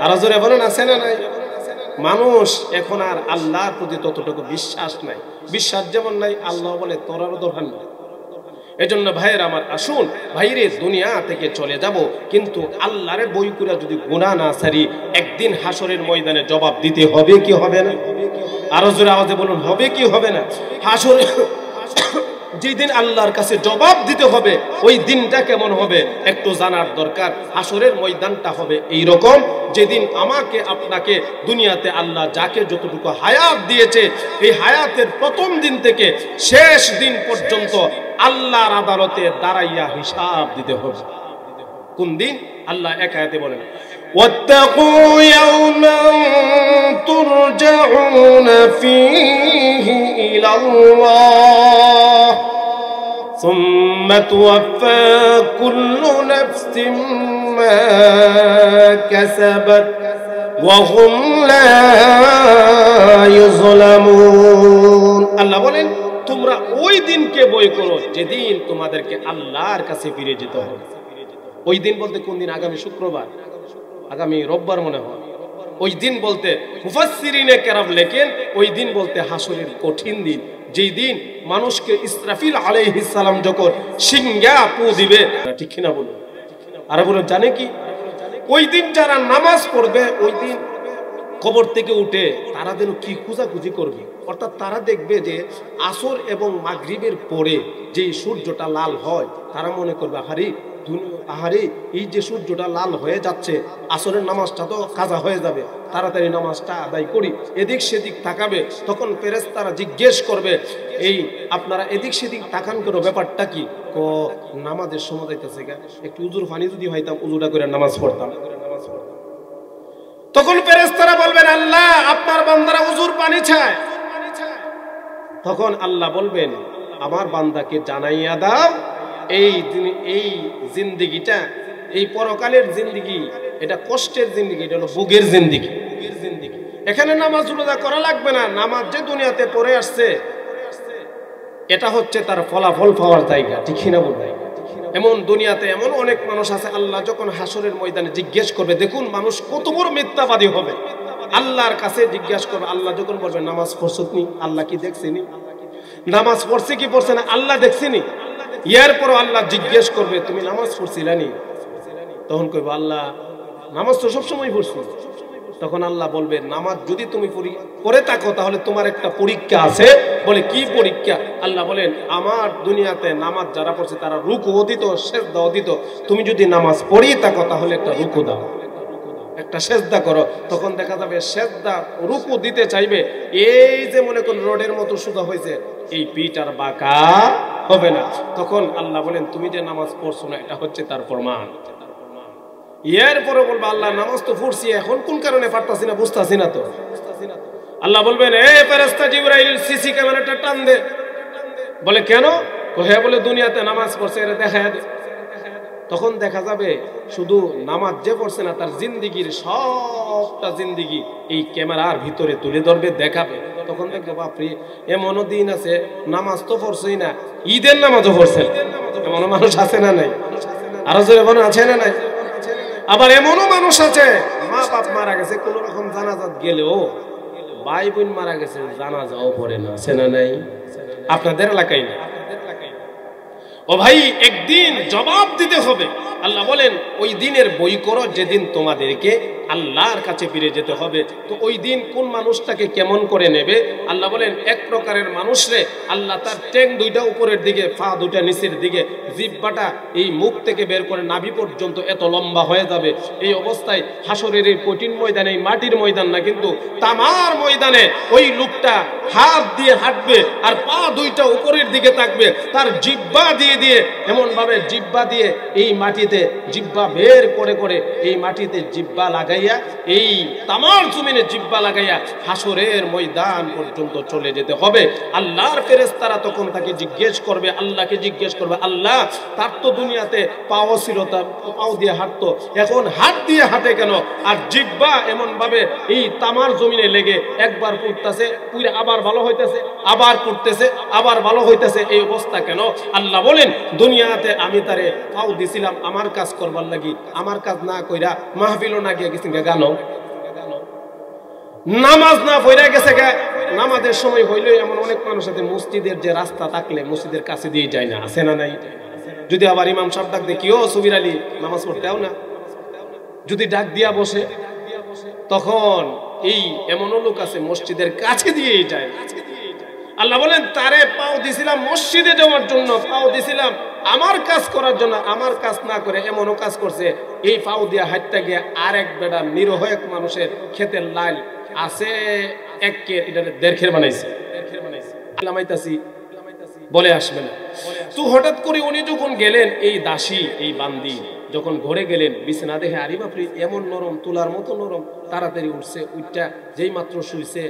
আরো জোরে বলেন, আছে না নাই? মানুষ এখন আর আল্লাহর প্রতি ততটুকু বিশ্বাস নাই। বিশ্বাস যেমন নাই, আল্লাহ বলে তোর আরো দরকার নাই। এজন্য ভাইয়ের আমার, আসুন ভাইরে, দুনিয়া থেকে চলে যাব, কিন্তু আল্লাহরে বই করে যদি গুনাহ না সারি, একদিন হাসরের ময়দানে জবাব দিতে হবে কি হবে না? আরো জোরে আওয়াজে বলুন, হবে কি হবে না? যেদিন আল্লাহর কাছে জবাব দিতে হবে ওই দিনটা কেমন হবে একটু জানার দরকার। হাসরের ময়দানটা হবে এই রকম, যেদিন আমাকে আপনাকে দুনিয়াতে আল্লাহ যাকে যতটুকু হায়াত দিয়েছে এই হায়াতের প্রথম দিন থেকে শেষ দিন পর্যন্ত আল্লাহর আদালতে দাঁড়াইয়া হিসাব দিতে হবে। কোন দিন? আল্লাহ এক আয়াতে বলেন, واتقوا يوما ترجعون فيه إلى الله ثم توفى كل نفس ما كسبت وهم لا يظلمون। আল্লাহ বলেন তোমরা ওই দিনকে ভয় করো যেদিন তোমাদেরকে আল্লাহর কাছে ফিরে যেতে হবে। ওই দিন বলতে কোন দিন? আগামী শুক্রবার, আগামী রোববার মনে হয়। ওই দিন বলতে মুফাসসিরিনে কেরাম লেখেন ওই দিন বলতে হাসরের কঠিন দিন, যেই দিন মানুষকে ইসরাফিল আলাইহিস সালাম যখন সিংহা পু দিবে, ঠিক কিনা বলুন? আর বলুন জানে কি? ওই দিন যারা নামাজ পড়বে ওই দিন কবর থেকে উঠে তারা যেন কি খোঁজাখুঁজি করবে, অর্থাৎ তারা দেখবে যে আসর এবং মাগরিবের পরে যে সূর্যটা লাল হয় তারা মনে করবে আহারে এই যে সূর্যটা লাল হয়ে যাচ্ছে আসরের নামাজটা তো কাজা হয়ে যাবে, তাড়াতাড়ি নামাজটা আদায় করি। এদিক সেদিক তাকাবে, তখন ফেরেশতারা জিজ্ঞেস করবে এই আপনারা এদিক সেদিক তাকান করো, ব্যাপারটা কি? নামাজের সময় যাইতেছে, একটু উজুর পানি যদি হইতাম উজুটা করে নামাজ পড়তাম। তখন ফেরেশতারা বলবেন আল্লাহ আপনার বান্দারা উজুর পানি চায়। তখন আল্লাহ বলবেন আমার বান্দাকে জানাইয়া দাও এই জিন্দেগিটা, এই পরকালের জিন্দেগি এটা কষ্টের জিন্দেগি, এটা হলো ভোগের জিন্দেগি। এখানে নামাজ রোজা করা লাগবে না, নামাজ যে দুনিয়াতে পড়ে আসছে এটা হচ্ছে তার ফলাফল পাওয়ার জায়গা, ঠিক না বলবে? এমন দুনিয়াতে এমন অনেক মানুষ আছে আল্লাহ যখন হাসরের ময়দানে জিজ্ঞেস করবে, দেখুন মানুষ কত বড় মিথ্যাবাদী হবে, আল্লাহর কাছে জিজ্ঞাসা করবে। আল্লাহ যখন বলবে নামাজ পড়ছনি, আল্লাহ কি দেখছেনি? নামাজ পড়ছে কি পড়ছে না আল্লাহ দেখছেনি? এরপর আল্লাহ জিজ্ঞেস করবে তুমি নামাজ পড়ছিলানি? তখন কইব আল্লাহ নামাজ তো সবসময় পড়ছি। তখন আল্লাহ বলবে নামাজ যদি তুমি পড়ে থাকো তাহলে তোমার একটা পরীক্ষা আছে। বলে কি পরীক্ষা? আল্লাহ বলেন আমার দুনিয়াতে নামাজ যারা পড়ছে তারা রুকুও দিত, সেজদাও দিত, তুমি যদি নামাজ পড়ি থাকো তাহলে একটা রুকু দাও, একটা সেজদা করো। তখন দেখা যাবে সেজদা রুকু দিতে চাইবে, এই যে মনে করুন রোডের মতো সোজা হয়েছে, এই পিঠ আর বাঁকা হবে না। তখন আল্লাহ বলেন তুমি যে নামাজ পড়ছো না এটা হচ্ছে তার প্রমাণ। এরপরে বলবো আল্লাহ নামাজ তো পড়ছি, এখন কোন কারণে পারতাছি না, বুঝতাছি না তো। আল্লাহ বলবেন এ ফেরেশতা জিবরাইল সিসি ক্যামেরাটা টান দে। বলে কেন? হ্যাঁ বলে দুনিয়াতে নামাজ পড়ছে এটা দেখায় দে। তখন দেখা যাবে শুধু নামাজ যে পড়ছে না তার জিন্দিগির সবটা জিন্দিগি এই ক্যামেরার ভিতরে তুলে ধরবে, দেখাবে। তখন দেখবো বাপরে এমনও দিন আছে নামাজ তো পড়ছেই না, ঈদের নামাজও পড়ছেন, এমনও মানুষ আছে না নাই? আরো যে এমন আছে না নাই? আবার এমনও মানুষ আছে মা বাপ মারা গেছে কোন রকম জানাজাত গেলেও ভাই বোন মারা গেছে জানাজাও পড়ে না, আছে না নাই? আপনাদের এলাকায় না? ও ভাই একদিন জবাব দিতে হবে। আল্লাহ বলেন ওই দিনের বই করো যেদিন তোমাদেরকে আল্লাহর কাছে ফিরে যেতে হবে। তো ওই দিন কোন মানুষটাকে কেমন করে নেবে? আল্লাহ বলেন এক প্রকারের মানুষ রে আল্লাহ তার ট্যাং দুইটা উপরের দিকে, পা দুইটা নিচের দিকে, জিহ্বাটা এই মুখ থেকে বের করে নাভি পর্যন্ত এত লম্বা হয়ে যাবে। এই অবস্থায় হাসরের এই কঠিন ময়দানে, এই মাটির ময়দান না কিন্তু তামার ময়দানে ওই লোকটা হাত দিয়ে হাঁটবে আর পা দুইটা উপরের দিকে থাকবে, তার জিহ্বা দিয়ে দিয়ে এমন ভাবে জিহ্বা দিয়ে এই মাটিতে জিহ্বা বের করে করে এই মাটিতে জিহ্বা লাগাইয়া এই তামার জমিনে জিহ্বা লাগাইয়া হাসরের ময়দান পর্যন্ত চলে যেতে হবে। আল্লাহর ফেরেশতারা তখন তাকে জিজ্ঞেস করবে, আল্লাহকে জিজ্ঞেস করবে আল্লাহ তার তো দুনিয়াতে পাও ছিল, তার পাও দিয়ে হাঁটতো, এখন হাত দিয়ে হাঁটে কেন? আর জিহ্বা এমন ভাবে এই তামার জমিনে লেগে একবার পড়তেছে, পুরো আবার ভালো হইতেছে, আবার পড়তেছে, আবার ভালো হইতেছে, এই অবস্থা কেন? আল্লাহ বলেন দুনিয়াতে আমি তারে পাও দিছিলাম আমার কাজ করবার লাগি, আমার কাজ না কইরা মাহফিলও না গিয়ে গেছি গানো, নামাজ না পড়ে গেছে গা। নামাজের সময় হইলে এমন অনেক মানুষ আছে মসজিদের যে রাস্তা থাকলে মসজিদের কাছে দিয়ে যায় না, আছে না নাই? যদি আবার ইমাম সাহেব ডাক দিয়ে কিও সুবির আলী নামাজ পড়তেও না, যদি ডাক দিয়া বসে তখন এমনও লোক আছে মসজিদের কাছে দিয়েই যায়। আল্লাহ বলেন তারে পাও দিছিলাম মসজিদে যাওয়ার জন্য পাও দিছিলাম, আমার কাজ করার জন্য আমার কাজ না করে এমনও কাজ করছে, এই পাও দিয়া হাইটটা গিয়ে আরেক বেটা নিরহ এক মানুষের ক্ষেতের লাইল আছে এককে এটা দেড়খের বানাইছে, লামাইতাছি বলে আসবে না। তো হঠাৎ করে উনি যখন গেলেন, এই দাসী এই বান্দি যখন ঘরে গেলেন, বিছানা দেখে আরে বাপরে এমন নরম, তুলার মতো নরম, তাড়াতাড়ি উঠছে, উঠটা যেই মাত্র শুইছে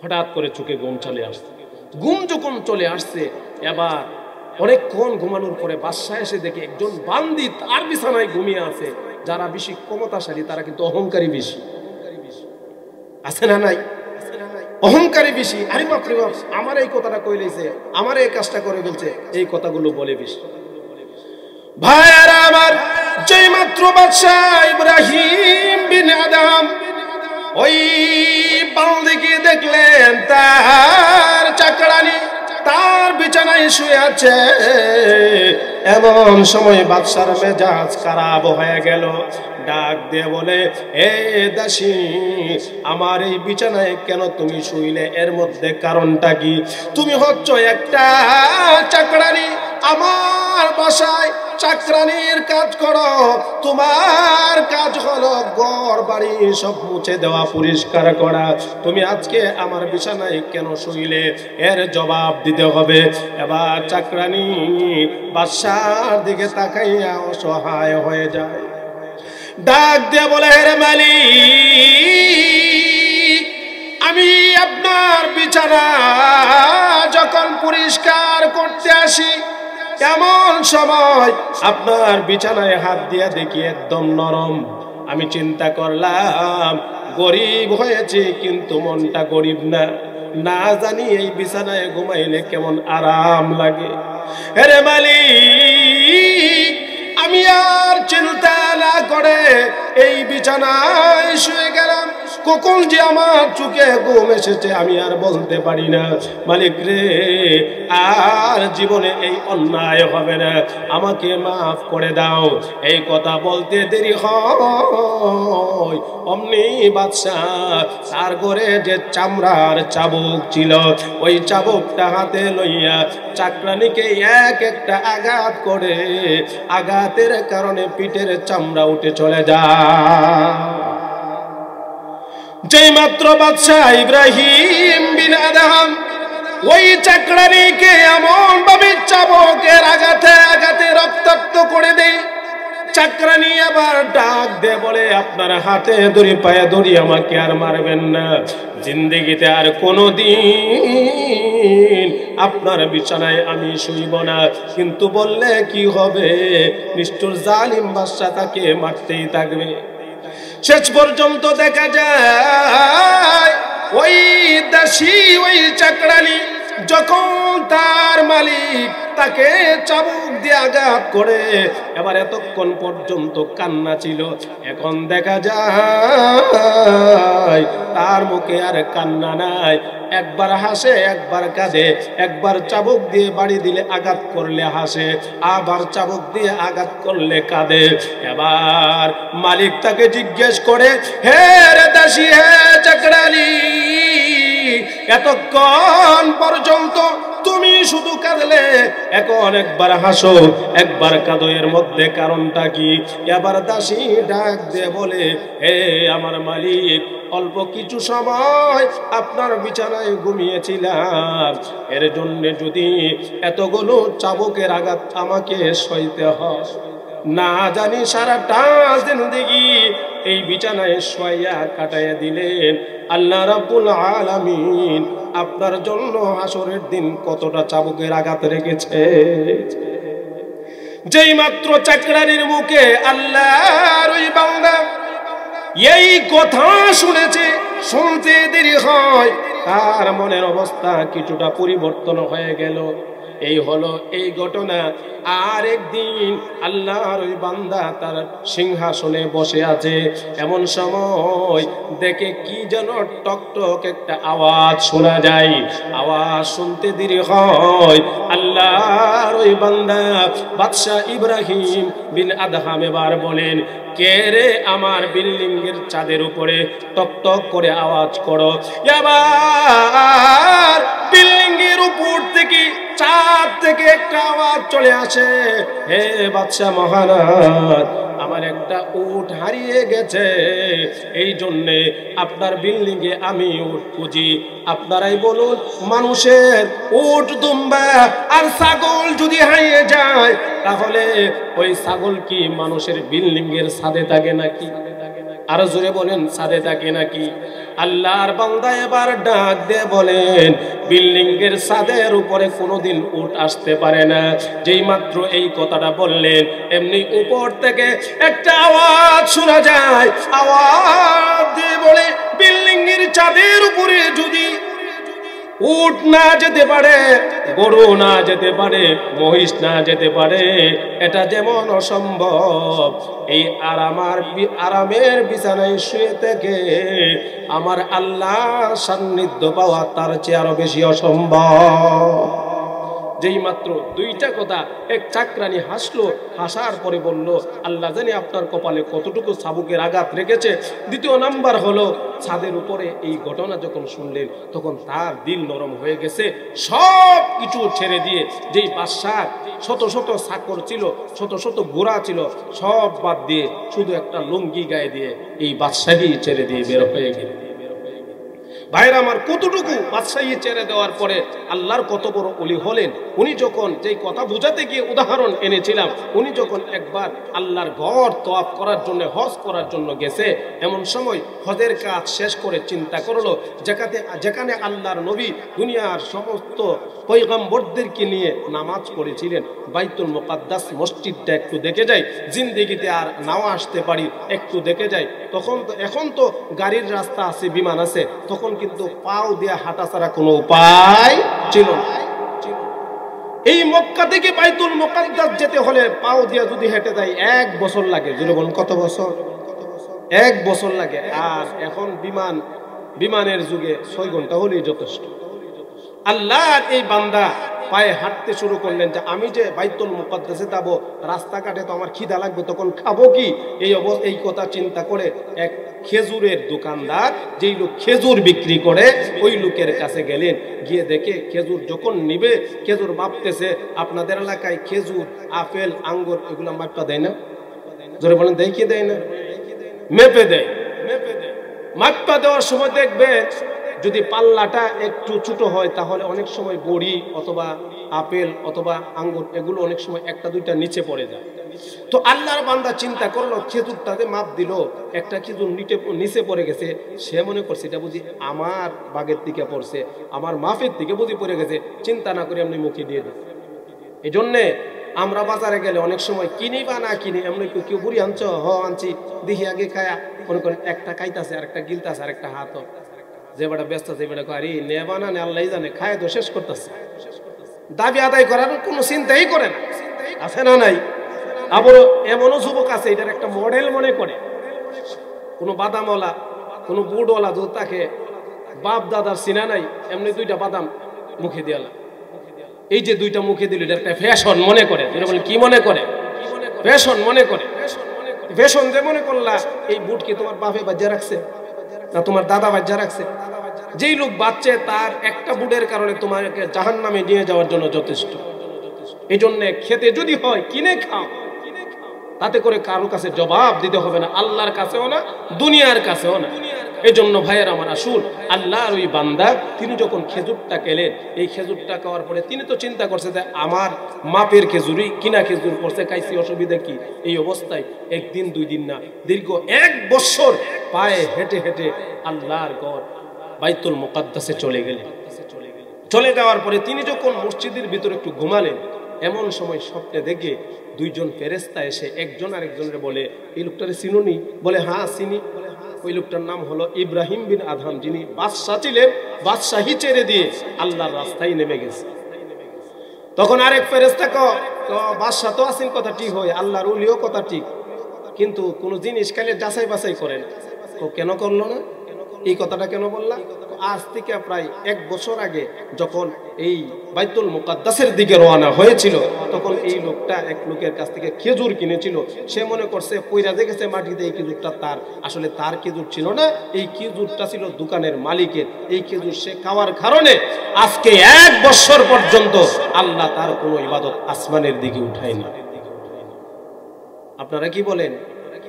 হঠাৎ করে চোখে ঘুম চলে আসছে। ঘুম যখন চলে আসছে, এবার অনেকক্ষণ ঘুমানোর পরে বাসায় এসে দেখে একজন বান্দি তার বিছানায় ঘুমিয়ে আছে। যারা বেশি ক্ষমতাশালী তারা কিন্তু অহংকারী বেশি, আছে না নাই? অহংকারী বেশি। আরে বাপরে বাপ, আমার এই কথাটা কই লইছে, আমার এই কাজটা করে ফেলছে, এই কথাগুলো বলে বেশি। ভাইয়ারা আমার, যেই মাত্র বাদশাহ ইব্রাহিম বিন আদম ওই বান্দিকে দেখলেন তার চাকরানি তার বিছানায় শুয়ে আছে, এমন সময় বাদশার মেজাজ খারাপ হয়ে গেল। ডাক দিয়ে বলে, এ দাসী, আমার এই বিছানায় কেন তুমি শুইলে? এর মধ্যে কারণটা কি? তুমি হচ্ছ একটা চাকরানি, আমার বাসায় চাকরানির কাজ করো, তোমার কাজ হলো ঘর বাড়ি সব মুছে দেওয়া, পরিষ্কার করা। তুমি আজকে আমার বিছানায় কেন শুইলে? এর জবাব দিতে হবে। এবার চাকরানি বাদশার দিকে তাকাইয়া অসহায় হয়ে যায়, ডাক দিয়ে বলে, হে মালিক, আমি আপনার বিছানা যখন পরিষ্কার করতে আসি, এমন সময় আপনার বিছানায় হাত দিয়ে দেখি একদম নরম। আমি চিন্তা করলাম গরিব হয়েছে, কিন্তু মনটা গরিব না, না জানি এই বিছানায় ঘুমাইলে কেমন আরাম লাগে। হে মালিক, আমি আর চিন্তা না করে এই বিছানায় শুয়ে গেলাম। কখন যে আমার চোখে ঘুম এসেছে আমি আর বলতে পারি না। মালিক রে, আর জীবনে এই অন্যায় হবে না, আমাকে মাফ করে দাও। এই কথা বলতে দেরি হয়, অমনি বাদশাহ তার ঘরে যে চামড়ার চাবুক ছিল, ওই চাবুকটা হাতে লইয়া চাকরানিকে এক একটা আঘাত করে, আঘাতের কারণে পিঠের চামড়া উঠে চলে যায়। যেই মাত্র বাদশাহ ইব্রাহিম বিন আদম ওই চাকরানিকে এমন ভাবে চাবুকের আঘাতে আঘাতে রক্তাক্ত করে দেয়, চাকরানি আবার ডাক দে বলে, আপনার হাতে ধরি পায়ে ধরি, আমাকে আর মারবেন না, জিন্দেগিতে আর কোনোদিন আপনার বিছানায় আমি শুইব না। কিন্তু বললে কি হবে, নিষ্ঠুর জালিম বাদশা তাকে মারতেই থাকবে। শেষ পর্যন্ত দেখা যায় ওই দাসী ওই চাকরানি যখন তার মালিক তাকে চাবুক দিয়ে আঘাত করে, এবার এতক্ষণ পর্যন্ত কান্না ছিল, এখন দেখা যায় তার মুখে আর কান্না নাই, একবার হাসে একবার কাঁদে, একবার চাবুক দিয়ে বাড়ি দিলে আঘাত করলে হাসে, আবার চাবুক দিয়ে আঘাত করলে কাঁদে। এবার মালিক তাকে জিজ্ঞেস করে, হে রে দাসী, হে চাকরানি, এতক্ষণ পর্যন্ত তুমি শুধু কাঁদলে, এখন একবার হাসো একবার কাঁদো, এর মধ্যে কারণটা কি? এবার দাসী ডাক দিয়ে বলে, হে আমার মালিক, অল্প কিছু সময় আপনার বিছানায় ঘুমিয়েছিলাম, এর জন্য যদি এতগুলো চাবুকের আঘাত আমাকে সইতে হয়, না জানি সারাটা জিন্দেগি এই বিছানায় শোয়া কাটাইয়া দিলেন। আল্লাহ রাব্বুল আলামিন আপনার জন্য হাসরের দিন কতটা চাবুকের আঘাত রেখেছে। যেই মাত্র চাকরানির মুখে আল্লাহর ওই বান্দা এই কথা শুনেছে, শুনতে দেরি হয়, তার মনের অবস্থা কিছুটা পরিবর্তন হয়ে গেল। এই হলো এই ঘটনা। আর একদিন আল্লাহর ওই বান্দা তার সিংহাসনে বসে আছে, এমন সময় দেখে কি যেন টকটক একটা আওয়াজ শোনা যায়। আওয়াজ শুনতে দেরি হয়, আল্লাহর ওই বান্দা বাদশাহ ইব্রাহিম বিন আদহাম এবার বলেন, কে রে আমার বিল্ডিং এর ছাদের উপরে টক টক করে আওয়াজ করো। এবার বিল্ডিং এর উপর থেকে ছাদ থেকে একটা আওয়াজ চলে আসে, হে বাদশা মহারাজ, আমার একটা উট হারিয়ে গেছে, এই জন্যে আপনার বিল্ডিং এ আমি উট খুঁজি। আপনারাই বলুন, মানুষের উট, দুম্বা আর ছাগল যদি হারিয়ে যায় তাহলে ওই ছাগল কি মানুষের বিল্ডিং এর ছাদে থাকে নাকি? আরো জোরে বলেন, ছাদে থাকে নাকি? আল্লাহর বান্দা এবার ডাক দিয়ে বলেন, বিল্ডিং এর ছাদের উপরে কোনোদিন উট আসতে পারে না। যেই মাত্র এই কথাটা বললেন, এমনি উপর থেকে একটা আওয়াজ শোনা যায়। আওয়াজ দিয়ে বলে, বিল্ডিং এর ছাদের উপরে যদি উট না যেতে পারে, গরু না যেতে পারে, মহিষ না যেতে পারে, এটা যেমন অসম্ভব, এই আরামের বিছানায় শুয়ে থেকে আমার আল্লাহর সান্নিধ্য পাওয়া তার চেয়ে আরো বেশি অসম্ভব। যেই মাত্র দুইটা কথা এক চাকরানি হাসলো, হাসার পরে বলল, আল্লাহ জানি আপনার কপালে কতটুকু চাবুকের আঘাত রেখেছে। দ্বিতীয় নাম্বার হলো, ছাদের উপরে এই ঘটনা যখন শুনলেন তখন তার দিল নরম হয়ে গেছে। সব কিছু ছেড়ে দিয়ে, যেই বাদশার শত শত চাকর ছিল, শত শত ঘোড়া ছিল, সব বাদ দিয়ে শুধু একটা লুঙ্গি গায়ে দিয়ে এই বাদশাহী ছেড়ে দিয়ে বের হয়ে গেল। ভাইরা আমার, কতটুকু বাদশাহী ছেড়ে দেওয়ার পরে আল্লাহর কত বড় ওলি হলেন। উনি যখন যেই কথা বোঝাতে গিয়ে উদাহরণ এনেছিলাম, উনি যখন একবার আল্লাহর ঘর তওয়াফ করার জন্য, হজ করার জন্য গেছে, এমন সময় হজের কাজ শেষ করে চিন্তা করলো, যেখানে আল্লাহর নবী দুনিয়ার সমস্ত পয়গম্বরদেরকে নিয়ে নামাজ পড়েছিলেন, বাইতুল মুকাদ্দাস মসজিদটা একটু দেখে যাই, জিন্দেগিতে আর নাও আসতে পারি, একটু দেখে যাই। এখন তো গাড়ির রাস্তা আছে, বিমান আছে, তখন কিন্তু পাও দিয়ে হাঁটা ছাড়া কোনো উপায় ছিল না। এই মক্কা থেকে বাইতুল মুকাদ্দাস যেতে হলে পাও দিয়ে যদি হেঁটে যায় 1 বছর লাগে। জোরে বলুন, কত বছর? 1 বছর লাগে। আর এখন বিমানের যুগে 6 ঘন্টা হলেই যথেষ্ট। আল্লাহর এই বান্দা পায়ে হাঁটতে শুরু করলেন যে আমি যে বাইতুল মুকাদ্দাসে যাব, রাস্তাঘাটে তো আমার খিদা লাগবে, তখন খাবো কি? এই কথা চিন্তা করে এক খেজুরের দোকানদার, যেই লোক খেজুর বিক্রি করে, ওই লোকের কাছে গেলেন। গিয়ে দেখে খেজুর যখন নিবে, খেজুর মাপতেছে। আপনাদের এলাকায় খেজুর, আপেল, আঙ্গুর এগুলো মাপটা দেয় না? জোরে বলেন, দেয় কি দেয় না? মেপে দেয়। মাপটা দেওয়ার সময় দেখবে যদি পাল্লাটা একটু ছোট হয় তাহলে অনেক সময় বড়ি অথবা আপেল অথবা আঙ্গুর এগুলো অনেক সময় একটা দুইটা নিচে পড়ে যায়। তো আল্লাহর বান্দা চিন্তা করলো, খেজুরটাতে মাপ দিল, একটা খেজুর নিচে পড়ে গেছে। সে মনে করছে এটা বুঝি আমার বাগের দিকে পড়ছে, আমার মাপের দিকে বুঝি পড়ে গেছে। চিন্তা না করে এমনি মুখে দিয়ে দিই। এই জন্যে আমরা বাজারে গেলে অনেক সময় কিনি বা না কিনি, এমনি কেউ বুড়ি আনছ, আনছি, দেখি আগে খায়া মনে করেন একটা খাইতাছে আর একটা গিলতাছে আর একটা হাত, যে বেটা ব্যস্ত আছে, বেটা আরে নেবা না আল্লাহ জানে, খায় তো শেষ করতেছে। দাবি আদায় করার কোনো চিন্তাই করে না, আছে না নাই? আবার এমনও যুবক আছে এটার একটা মডেল মনে করে। কোনো বাদামওয়ালা, কোনো বুটওয়ালা যদি তাকে বাপ দাদার চিনা নাই, এমনি 2টা বাদাম মুখে দিয়ালা, এই যে 2টা মুখে দিল, এটা একটা ফ্যাশন মনে করে। যেটা বলে কি মনে করে? ফ্যাশন মনে করে। ফ্যাশন যে মনে করলা, এই বুট কি তোমার বাপে বাজ্যা রাখছে না তোমার দাদা বাজ্যা রাখছে? যেই লোক বাচ্চে তার একটা বুটের কারণে তোমাকে জাহান্নামে নিয়ে যাওয়ার জন্য যথেষ্ট। এই জন্য খেতে যদি হয় কিনে খাও, তাতে করে কারো কাছে জবাব দিতে হবে না, আল্লাহর কাছেও না, দুনিয়ার কাছেও না। এই জন্য ভাইয়ের আমার, আসুন আল্লাহর ওই বান্দা তিনি যখন খেজুরটা খেলেন, এই খেজুরটা খাওয়ার পরে তিনি তো চিন্তা করছে যে আমার মাপের খেজুরই, কিনা খেজুর পড়ছে, খাইছি, অসুবিধা কি? এই অবস্থায় 1 দিন 2 দিন না, দীর্ঘ 1 বছর পায়ে হেঁটে হেঁটে আল্লাহর ঘর বাইতুল মুকাদ্দাসে চলে গেলেন। চলে যাওয়ার পরে তিনি যখন মসজিদের ভিতরে একটু ঘুমালেন, এমন সময় স্বপ্নে দেখে 2 জন ফেরেশতা এসে একজন আরেকজনের বলে, এই লোকটারে চিনুনি? বলে হ্যাঁ চিনি। ওই লোকটার নাম হলো ইব্রাহিম বিন আদহাম, যিনি বাদশাহ ছিলেন, বাদশাহী ছেড়ে দিয়ে আল্লাহর রাস্তায় নেমে গেছে। তখন আরেক ফেরেশতা বাদশাহ তো আছেন, কথা ঠিক হয়, আল্লাহর ওলিও কথা ঠিক, কিন্তু কোন জিনিস খালি যাচাই বাছাই করে না। কেন করলো না? এই কথাটা কেন বললা? আজ থেকে প্রায় 1 বছর আগে যখন এই বাইতুল মুকাদ্দাসের দিকে রওনা হয়েছিল, তখন এই লোকটা এক লোকের কাছ থেকে খেজুর কিনেছিল। সে মনে করছে পয়রা দেখেছে মাটিতে এই খেজুরটা তার, আসলে তার খেজুর ছিল না, এই খেজুরটা ছিল দোকানের মালিকের। এই খেজুর সে খাওয়ার কারণে আজকে 1 বছর পর্যন্ত আল্লাহ তার কোনো ইবাদত আসমানের দিকে উঠায় না। আপনারা কি বলেন?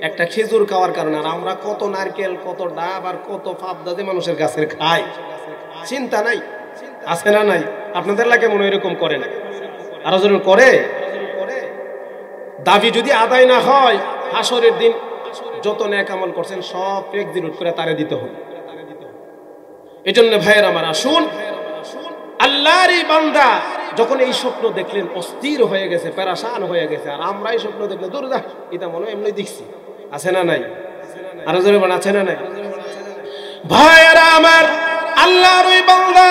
একটা খেজুর খাওয়ার কারণে। আর আমরা কত নারকেল, কত ডাব আর কত পাবদা যে মানুষের গাছের খাই, চিন্তা নাই, আছে না নাই? আপনাদের লাগে মনে এরকম করে না? আরো জন করে। দাবি যদি আদায় না হয়, হাসরের দিন যত নেক আমল করছেন সব এক্সিকিউট করে তারে দিতে হবে। এজন্য ভাইয়ের আমার, আসুন আল্লাহর বান্দা যখন এই স্বপ্ন দেখলেন অস্থির হয়ে গেছে, পেরেশান হয়ে গেছে। আর আমরা এই স্বপ্ন দেখলে দূর যা, এটা মনে হয় এমনি দেখছি, আছে না নাই? আরো জোরে বলেন, আছে না নাই? ভাইয়েরা আমার, আল্লাহর ওই বান্দা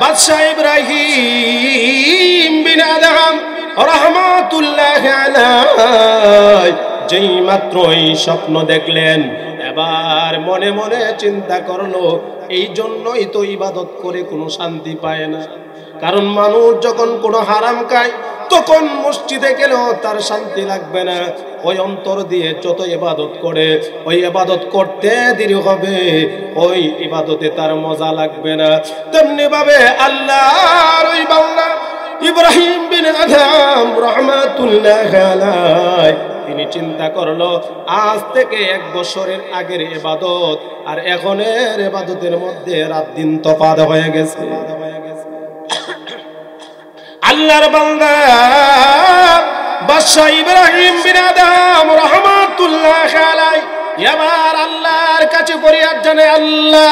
বাদশাহ ইব্রাহিম বিন আদম রাহমাতুল্লাহি আলাইহি যেই মাত্র এই স্বপ্ন দেখলেন, এবার মনে মনে চিন্তা করলো, এই জন্যই তো ইবাদত করে কোনো শান্তি পায় না। কারণ মানুষ যখন কোনো হারাম খায় তখন মসজিদে গেলেও তার শান্তি লাগবে না। ওই অন্তর দিয়ে যত ইবাদত করে, ওই ইবাদত করতে দেরি হবে, ওই ইবাদতে তার মজা লাগবে না। তেমনি ভাবে আল্লাহর ওই বান্দা ইব্রাহিম বিন আদম রাহমাতুল্লাহি আলাইহি তিনি চিন্তা করলো, আজ থেকে 1 বছরের আগের ইবাদত আর এখনের ইবাদতের মধ্যে রাত দিন তফাৎ হয়ে গেছে। আল্লাহর বান্দা বাদশাহ ইব্রাহিম বিন আদম রাহমাতুল্লাহি আলাইহি এবার আল্লাহর কাছে ফরিয়াদ জানায়, আল্লাহ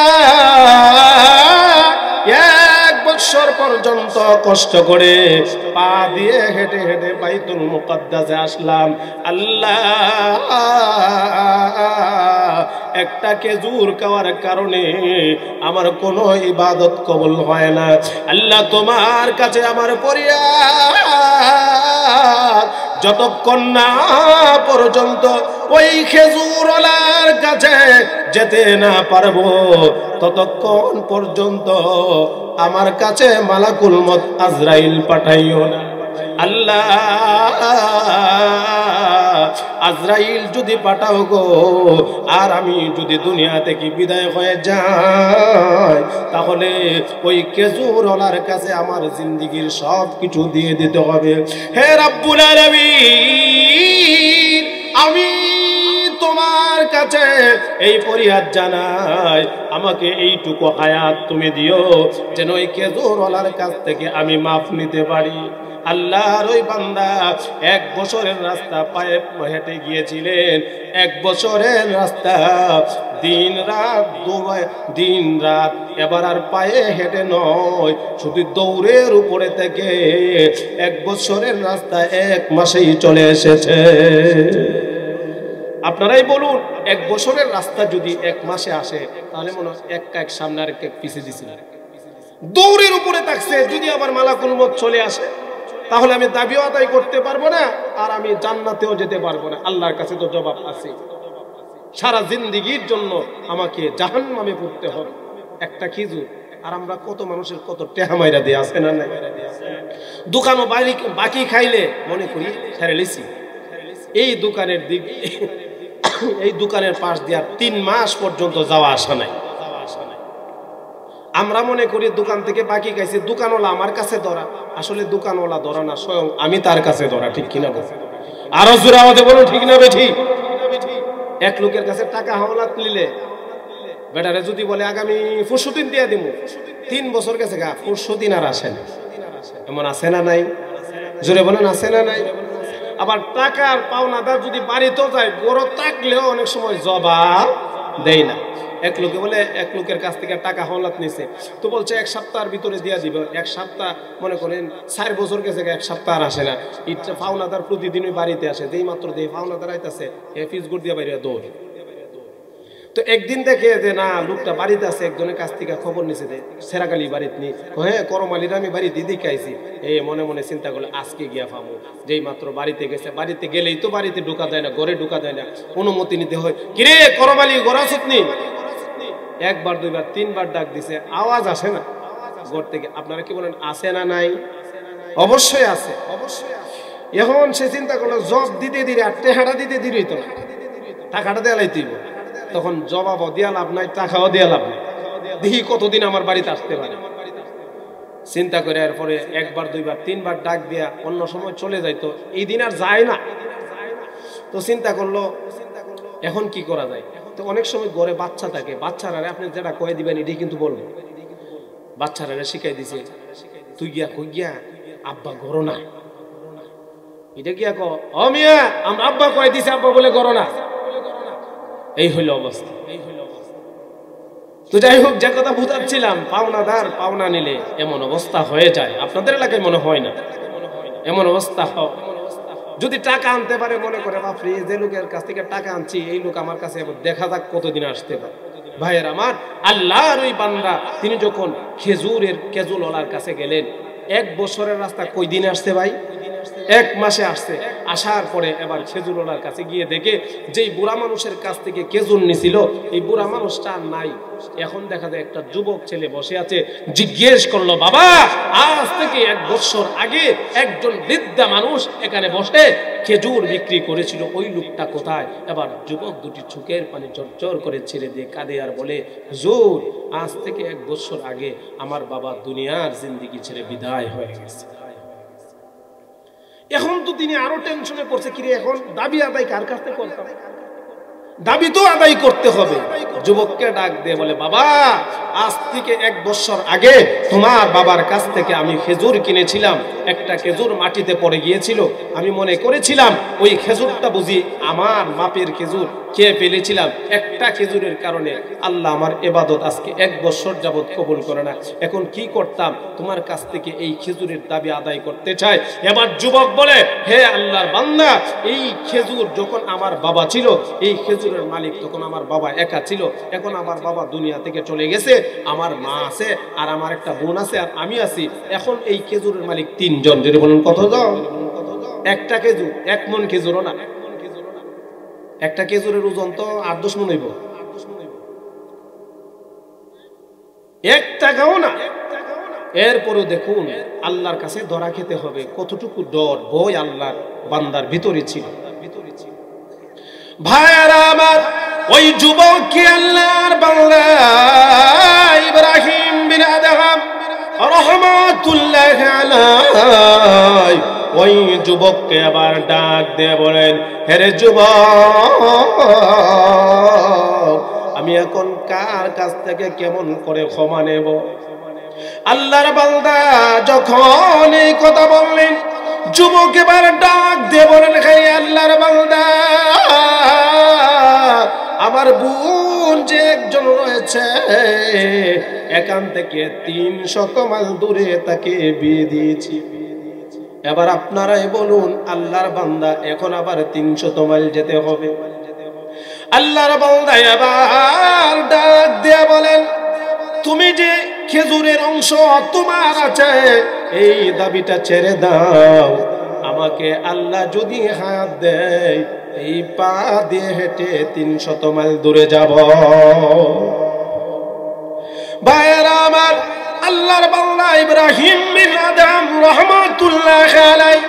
1 বছর পর্যন্ত কষ্ট করে পা দিয়ে হেঁটে হেঁটে বাইতুল মুকাদ্দাসে আসলাম, আল্লাহ একটা খেজুর খাওয়ার কারণে আমার কোনো ইবাদত কবুল হয় না। আল্লাহ তোমার কাছে আমার ফরিয়াদ যতক্ষণ না পর্যন্ত ওই খেজুরওয়ালার কাছে যেতে না পারবো, ততক্ষণ পর্যন্ত আমার কাছে মালাকুল মউত আজরাইল পাঠাইও না। আল্লাহ আজরাইল যদি পাঠাও গো, আর আমি যদি দুনিয়া থেকে বিদায় হয়ে যাই, তাহলে ওই খেজুরওয়ালার কাছে আমার জিন্দেগীর সব কিছু দিয়ে দিতে হবে। হে রাব্বুল আলামিন, আমি তোমার কাছে এই ফরিয়াদ জানাই, আমাকে এইটুকু হায়াত তুমি দিও যেন ওই খেজুরওয়ালার কাছ থেকে আমি মাফ নিতে পারি। আল্লাহর ওই বান্দা 1 বছরের রাস্তা পায়ে হেঁটে গিয়েছিলেন। 1 বছরের রাস্তা দিন রাত এবার আর পায়ে হেঁটে নয়, শুধু দৌড়ের উপরে থেকে 1 বছরের রাস্তা 1 মাসেই চলে এসেছে। আপনারাই বলুন, 1 বছরের রাস্তা যদি 1 মাসে আসে, তাহলে মনে হয় এক কাক সামনে আর এক পিছিয়ে দিছিল, দৌড়ের উপরে থাকছে। যদি আবার মালাকুল মউত চলে আসে, তাহলে আমি দাবিও আদায় করতে পারবো না, আর আমি জান্নাতেও যেতে পারবো না। আল্লাহর কাছে তো জবাব আছে, সারা জিন্দেগীর জন্য আমাকে জাহান্নামে পড়তে হবে একটা খেজুর। আর আমরা কত মানুষের কত টেহা মাইরা দিয়ে আছে না নাই? দোকানও বাকি খাইলে মনে করি ছেড়ে লিছি, এই দোকানের দিক এই দোকানের পাশ দিয়ে 3 মাস পর্যন্ত যাওয়া আসা নাই। আমরা মনে করি দোকান থেকে বাকি খাইছি, দোকানওয়ালা আমার কাছে ধরা, আসলে দোকানওয়ালা ধরা না, স্বয়ং আমি তার কাছে ধরা। ঠিক কিনা বল? আরো জোরে আমাদের বলুন, ঠিক না বেঠিক? এক লোকের কাছে টাকা হাওলাত নিলে বেটারে যদি বলে আগামী 50 দিন দিয়ে দিব, 3 বছর গেছে গা, 50 দিন আর আসেন, এমন আছে না নাই? জোরে বলেন, আছে না নাই? আবার টাকার পাওনাদার যদি বাড়িতেও যায়, গরো থাকলেও অনেক সময় জবাব দেয় না। এক লোকে বলে এক লোকের কাছ থেকে টাকা হাওলাত নিছে, তো বলছে 1 সপ্তাহের ভিতরে দিয়ে দিবে। 1 সপ্তাহ মনে করেন 4 বছর গেছে, 1 সপ্তাহ আর আসে না। ইচ্ছা পাওনাদার প্রতিদিনই বাড়িতে আসে, যেই মাত্র দেয় পাওনাদার আইতাছে, ফিস গুড় দিয়ে বাইরে দৌড়। তো একদিন দেখে যে না, লোকটা বাড়িতে আছে, একজনের কাছ থেকে খবর নিছে যে সেরাকালি বাড়িতে নি, হ্যাঁ করমালির আমি বাড়িতে দিকে আইছি। মনে মনে চিন্তা করলে আজকে গিয়া পাবো। যেই মাত্র বাড়িতে গেছে, বাড়িতে গেলেই তো বাড়িতে ঢোকা যায় না, ঘরে ঢোকা যায় না, অনুমতি নিতে হয়। কিরে করমালি, ঘর আসত নি? একবার দুইবার তিনবার ডাক দিছে, আওয়াজ আসে না ঘর থেকে। আপনারা কি বলেন আছে না নাই? অবশ্যই আছে, অবশ্যই আছে। এখন সে চিন্তা করলো জব দিতে দিলে আর টেহাটা দিতে দিলেই তো টাকাটা দেয়া লাইতেইব। তখন জবাবও দিয়া লাভ নাই, টাকাও দেয়া লাভ নাই, দেখি কতদিন আমার বাড়িতে আসতে পারে। চিন্তা করে এরপরে একবার দুইবার তিনবার ডাক দিয়া অন্য সময় চলে যাইতো, এই দিন আর যায় না। তো চিন্তা করলো এখন কি করা যায়। তো অনেক সময় ঘরে বাচ্চা থাকে, বাচ্চারা আপনি যেটা কয়ে দিবেন এটাই কিন্তু বলবেন। বাচ্চারা শিখাই দিছে, তুই গিয়া কই গিয়া আব্বা গরো না, এটা গিয়া ক ও মিয়া আমরা আব্বা কয়ে দিছে, আব্বা বলে গরো না। এই হইল অবস্থা। তো যাই হোক, যে কথা বুঝাচ্ছিলাম, পাওনাদার পাওনা নিলে এমন অবস্থা হয়ে যায়। আপনাদের এলাকায় মনে হয় না এমন অবস্থা হয়? যদি টাকা আনতে পারে মনে করে বাপরে যে লোকের কাছ থেকে টাকা আনছি এই লোক আমার কাছে দেখা যাক কতদিন আসতে পারে। ভাইয়ের আমার, আল্লাহর ওই বান্দা তিনি যখন খেজুরওয়ালার কাছে গেলেন, 1 বছরের রাস্তা কই দিনে আসছে ভাই? 1 মাসে আসছে। আসার পরে এবার খেজুরওয়ালার কাছে গিয়ে দেখে যেই বুড়া মানুষের কাছ থেকে খেজুর নিছিল এই বুড়া মানুষটা আর নাই। এখন দেখা যায় একটা যুবক ছেলে বসে আছে। জিজ্ঞেস করলো, বাবা আজ থেকে 1 বছর আগে একজন বৃদ্ধা মানুষ এখানে বসে খেজুর বিক্রি করেছিল, ওই লোকটা কোথায়? এবার যুবক দুটি চোখের পানি ঝরঝর করে ছেড়ে দিয়ে কাঁদে আর বলে, হুজুর আজ থেকে 1 বছর আগে আমার বাবা দুনিয়ার জিন্দেগি ছেড়ে বিদায় হয়ে গেছে। এখন তো তিনি আরো টেনশনে পড়ছে, কিরে এখন দাবি আদায় কার কাছ থেকে করতাম? দাবি তো আদায় করতে হবে। যুবককে ডাক দিয়ে বলে, বাবা আজ থেকে 1 বছর আগে তোমার বাবার কাছ থেকে আমি খেজুর কিনেছিলাম। একটা খেজুর মাটিতে পড়ে গিয়েছিল, আমি মনে করেছিলাম ওই খেজুরটা বুঝি আমার মাপের খেজুর, খেয়ে ফেলেছিলাম। একটা খেজুরের কারণে আল্লাহ আমার ইবাদত আজকে 1 বছর যাবত কবুল করে না। এখন কি করতাম? তোমার কাছ থেকে এই খেজুরের দাবি আদায় করতে চাই। এবার যুবক বলে, হে আল্লাহর বান্দা, এই খেজুর যখন আমার বাবা ছিল, এই খেজুরের মালিক তখন আমার বাবা একা ছিল। এখন আমার বাবা দুনিয়া থেকে চলে গেছে, আমার মা আছে আর আমার একটা বোন আছে আর আমি আছি। এখন এই খেজুরের মালিক 3 জন। যদি বলুন কতজন? একটা খেজুর 1 মণ খেজুরও না। একটা খেজুরের ওজন তো 8-10 মণ হইব, 1 টাকাও না। এরপরেও দেখুন আল্লাহর কাছে ধরা খেতে হবে, কতটুকু ডর ভয় আল্লাহর বান্দার ভিতরে ছিল। ভাইরা আমার, ওই যুবককে আল্লাহর বান্দা ইব্রাহিম বিন আদহাম রাহমাতুল্লাহি আলাইহি ওই যুবককে আবার ডাক দিয়ে বলেন, হে যুবক, আমি এখন কার কাছ থেকে কেমন করে ক্ষমা নেব? আল্লাহর বান্দা যখন এই কথা বললেন, যুবক এবার ডাক দিয়ে বলেন, হে আল্লাহর বান্দা, আমার বোন যে একজন রয়েছে এখান থেকে 300 মাইল দূরে তাকে বিয়ে দিয়েছি। এবার আপনারাই বলুন, আল্লাহর বান্দা এখন আবার 300 মাইল যেতে হবে? আল্লাহর বান্দা এবার ডাক দিয়ে বলেন, তুমি যে খেজুরের অংশ তোমার আছে এই দাবিটা ছেড়ে দাও। আমাকে আল্লাহ যদি হাত দেয় এই পা দিয়ে হেঁটে 300 মাইল দূরে যাব। ভাইরা আমার, আল্লাহর বান্দা ইব্রাহিম বিন আদহাম রাহমাতুল্লাহি আলাইহি